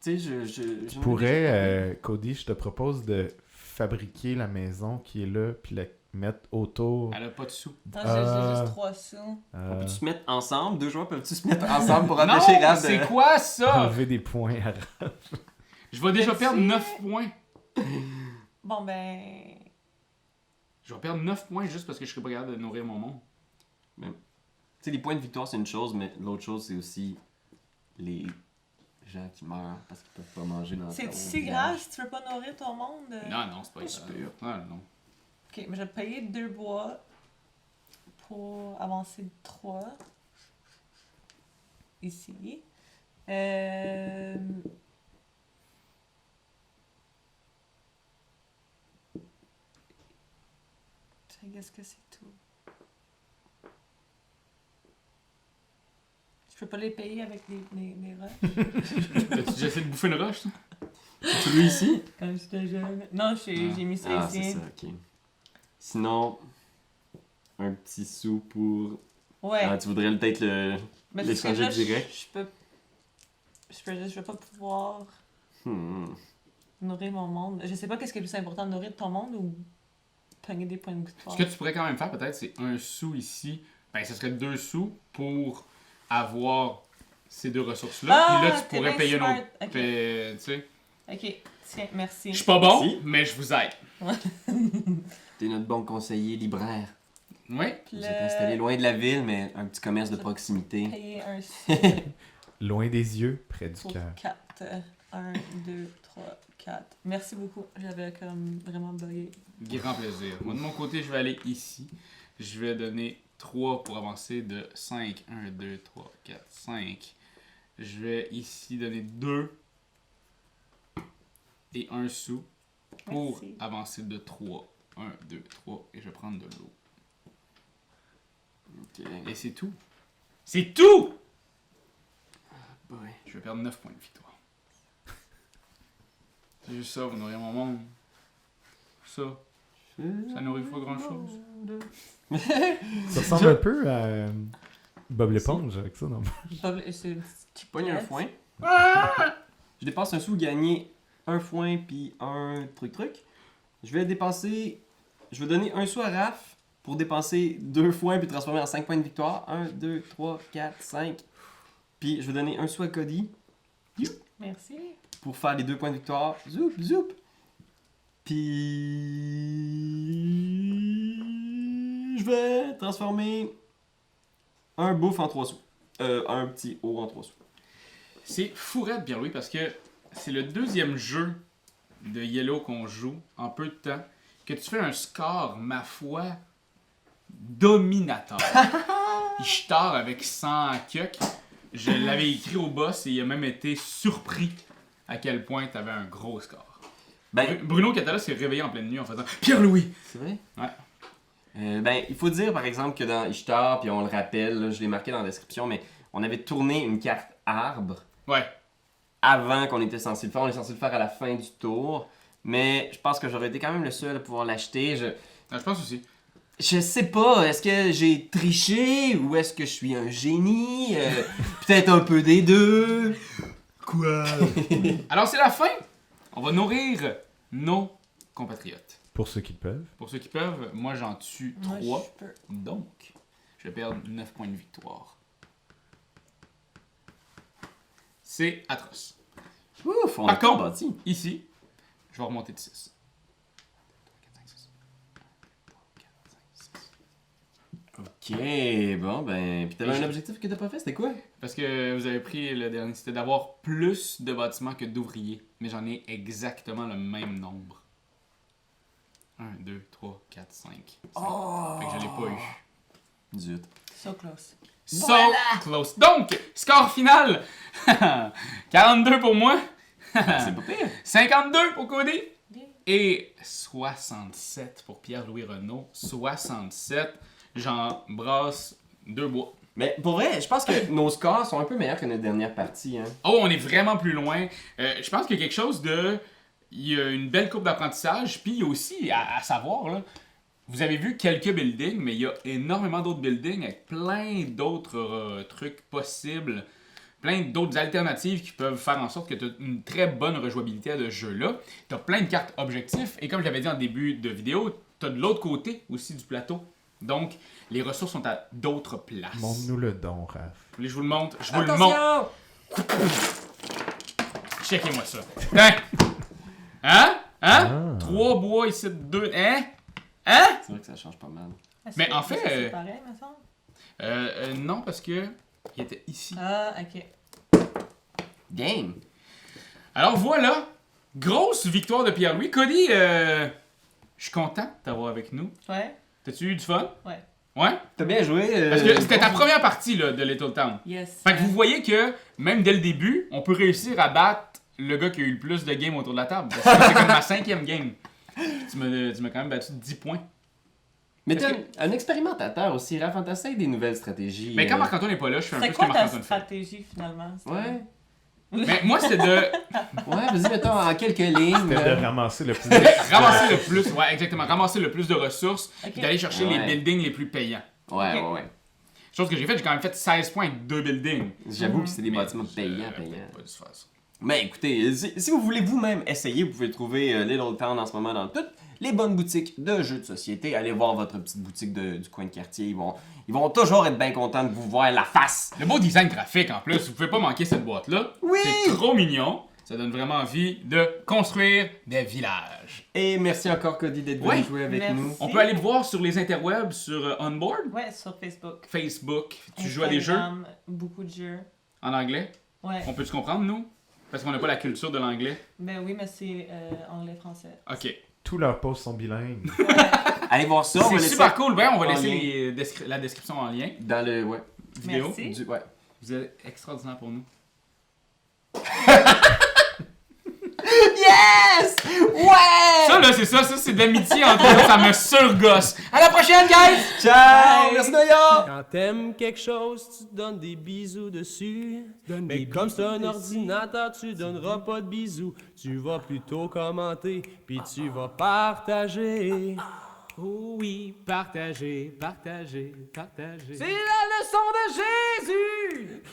Tu sais, je
Tu pourrais, Cody, je te propose de fabriquer la maison qui est là, puis la mettre autour.
Elle a pas de sous.
Non, j'ai juste 3 sous.
Peux-tu se mettre ensemble? 2 joueurs peuvent-tu se mettre ensemble pour
Non,
empêcher Raph de...
c'est quoi ça?
Enlever des points à
Je vais déjà
Merci.
perdre 9 points.
Bon, ben.
Je vais perdre 9 points juste parce que je serai pas capable de nourrir mon monde.
Tu sais, les points de victoire, c'est une chose, mais l'autre chose, c'est aussi les gens qui meurent parce qu'ils peuvent pas manger dans
C'est
leur
si
village.
grave si tu veux pas nourrir ton monde?
Non, c'est pas
C'est
grave.
pire.
Non, non.
Ok, mais je vais te payer 2 bois pour avancer de 3. Ici. Qu'est-ce que c'est tout? Je peux pas les payer avec des roches.
As-tu déjà essayé de bouffer une roche, ça?
C'est lui ici?
Quand j'étais jeune. Non, j'ai mis ça
Ah, c'est
ici.
ça, ok. Sinon, un petit sou pour...
Ouais.
Ah, tu voudrais peut-être le...
Mais
l'étranger
parce que là,
direct.
je vais pas pouvoir nourrir mon monde. Je sais pas qu'est-ce qui est plus important, nourrir ton monde ou pogner des points de victoire.
Ce que tu pourrais quand même faire, peut-être, c'est 1 sou ici. Ben, ce serait 2 sous pour avoir ces 2 ressources-là.
Ah,
Puis là, tu
t'es
pourrais
bien
payer
smart.
une autre.
Ok.
Tu sais.
Ok, tiens, merci.
Je suis pas bon,
Merci.
mais je vous aide.
T'es notre bon conseiller libraire.
Oui.
Vous êtes installé loin de la ville, mais un petit commerce de proximité.
Payer un sou
Loin des yeux, près du
pour
cœur.
4. 1, 2, 3, 4. Merci beaucoup. J'avais comme vraiment bugué.
Grand plaisir. Moi, de mon côté, je vais aller ici. Je vais donner 3 pour avancer de 5. 1, 2, 3, 4, 5. Je vais ici donner 2 et 1 sou pour
Merci.
avancer de 3. 1, 2, 3 et je vais prendre de l'eau.
Ok.
Et c'est tout. C'est tout!
Boy.
Je vais perdre 9 points de victoire. C'est juste ça, vous nourrir mon monde. Ça nourrit pas grand chose.
Ça ressemble un peu à Bob l'éponge avec ça, non?
C'est
Tu pognes un foin. Je dépense un sou, gagner un foin puis un truc. Je vais donner un sou à Raph pour dépenser 2 foins puis transformer en 5 points de victoire. 1, 2, 3, 4, 5. Puis je vais donner un sou à Cody
Merci.
pour faire les 2 points de victoire. Zoup, zoup. Puis je vais transformer un bouffe en 3 sous. Un petit haut en 3 sous.
C'est fourette, Pierre-Louis, parce que c'est le 2e jeu de Yellow qu'on joue en peu de temps que tu fais un score, ma foi, dominateur. Ishtar avec 100 cucks. Je l'avais écrit au boss et il a même été surpris à quel point tu avais un gros score.
Ben,
Bruno Catala s'est réveillé en pleine nuit en faisant Pierre-Louis!
c'est vrai?
Ouais.
Ben, il faut dire par exemple que dans Ishtar, puis on le rappelle, là, je l'ai marqué dans la description, mais on avait tourné une carte arbre
Ouais.
avant qu'on était censé le faire. On est censé le faire à la fin du tour, mais je pense que j'aurais été quand même le seul à pouvoir l'acheter.
Je pense aussi.
Je sais pas, est-ce que j'ai triché ou est-ce que je suis un génie? Peut-être un peu des deux.
Quoi? Alors c'est la fin! On va nourrir nos compatriotes.
Pour ceux qui le peuvent.
Pour ceux qui peuvent, moi j'en tue
Moi,
3.
je peux.
Donc, je vais perdre 9 points de victoire. C'est atroce.
Ouf, on
Par
a tout
contre,
bâti.
ici, je vais remonter de 6.
Ok, bon ben, puis t'avais un objectif que t'as pas fait, c'était quoi?
Parce que vous avez pris le dernier, c'était d'avoir plus de bâtiments que d'ouvriers. Mais j'en ai exactement le même nombre. 1, 2, 3, 4, 5.
Oh!
Fait que je l'ai pas eu.
Zut.
So close.
So close. Donc, score final 42 pour moi,
C'est pas pire.
52 pour Cody
Bien.
et 67 pour Pierre-Louis Renaud. 67. J'embrasse 2 bois.
Mais pour vrai, je pense que nos scores sont un peu meilleurs que notre dernière partie. Hein.
Oh, on est vraiment plus loin. Je pense qu'il y a quelque chose de... Il y a une belle courbe d'apprentissage, puis il y a aussi, à savoir, là, vous avez vu quelques buildings, mais il y a énormément d'autres buildings avec plein d'autres trucs possibles plein d'autres alternatives qui peuvent faire en sorte que tu as une très bonne rejouabilité à ce jeu-là. Tu as plein de cartes objectifs et comme je l'avais dit en début de vidéo, tu as de l'autre côté aussi du plateau. Donc, les ressources sont à d'autres places.
Montre-nous le don, Raph.
Vous voulez que je vous le montre? Je vous le montre. Checkez-moi ça. Hein?
Ah.
3 bois ici, 2. Hein? Hein?
C'est vrai que ça change pas mal.
Mais en fait,
C'est pareil, me semble.
Non, parce que il était ici.
Ah, ok.
Game!
Alors voilà, grosse victoire de Pierre-Louis. Cody, je suis content de t'avoir avec nous.
Ouais.
T'as-tu eu du fun?
Ouais.
Ouais?
T'as bien joué.
Parce que c'était ta première partie là, de Little Town.
Yes.
Fait que vous voyez que, même dès le début, on peut réussir à battre le gars qui a eu le plus de games autour de la table. Parce que c'est comme ma 5e game. Tu m'as quand même battu de 10 points.
Mais
Est-ce
t'es un expérimentateur aussi, Raph, on t'essaye des nouvelles stratégies.
Mais quand Marc-Antoine n'est pas là, je fais un peu
C'est
ce que
quoi ta
Marc-Antoine fait.
stratégie finalement?
Ouais.
Mais moi, c'est de
Ouais, vas-y, mettons en quelques lignes.
C'était de ramasser le plus.
ramasser le plus, ouais, exactement, ramasser le plus de ressources
Ok.
et d'aller chercher
Ouais.
les buildings les plus payants.
Ouais, ouais.
Chose que j'ai fait, j'ai quand même fait 16 points avec 2 buildings.
J'avoue que c'est des
Mais
bâtiments
j'aurais
payants.
peut-être pas dû faire ça.
Mais écoutez, si vous voulez vous-même essayer, vous pouvez trouver Little Town en ce moment dans toutes les bonnes boutiques de jeux de société. Allez voir votre petite boutique du coin de quartier. Ils vont toujours être bien contents de vous voir la face.
Le beau design graphique en plus, vous pouvez pas manquer cette boîte-là.
Oui!
C'est trop mignon. Ça donne vraiment envie de construire des villages.
Et merci encore, Cody, d'être venu
Ouais.
jouer avec
Merci.
nous.
On peut aller te voir sur les interwebs, sur Onboard,
Ouais, sur Facebook.
Facebook. Tu joues à des jeux
Instagram, beaucoup de jeux.
en anglais.
Ouais.
On peut-tu comprendre, nous? Parce qu'on n'a pas la culture de l'anglais.
Ben oui, mais c'est anglais-français.
Ok.
Tous leurs posts sont bilingues.
Ouais.
Allez voir ça, on va
C'est
laisser
super cool. Ben, on va
en
laisser
lien.
la description en lien.
dans le
Vidéo.
Merci.
ouais.
Vous êtes extraordinaire pour nous.
Yes! Ouais!
Ça, là, c'est ça c'est de l'amitié entre nous. Ça me surgosse. À la prochaine, guys!
Ciao! Merci Noya!
Quand t'aimes quelque chose, tu te donnes des bisous dessus. Mais comme c'est un ordinateur, tu donneras pas de bisous. Tu vas plutôt commenter, puis tu vas partager.
Oh oui, partager, partager, partager.
C'est la leçon de Jésus!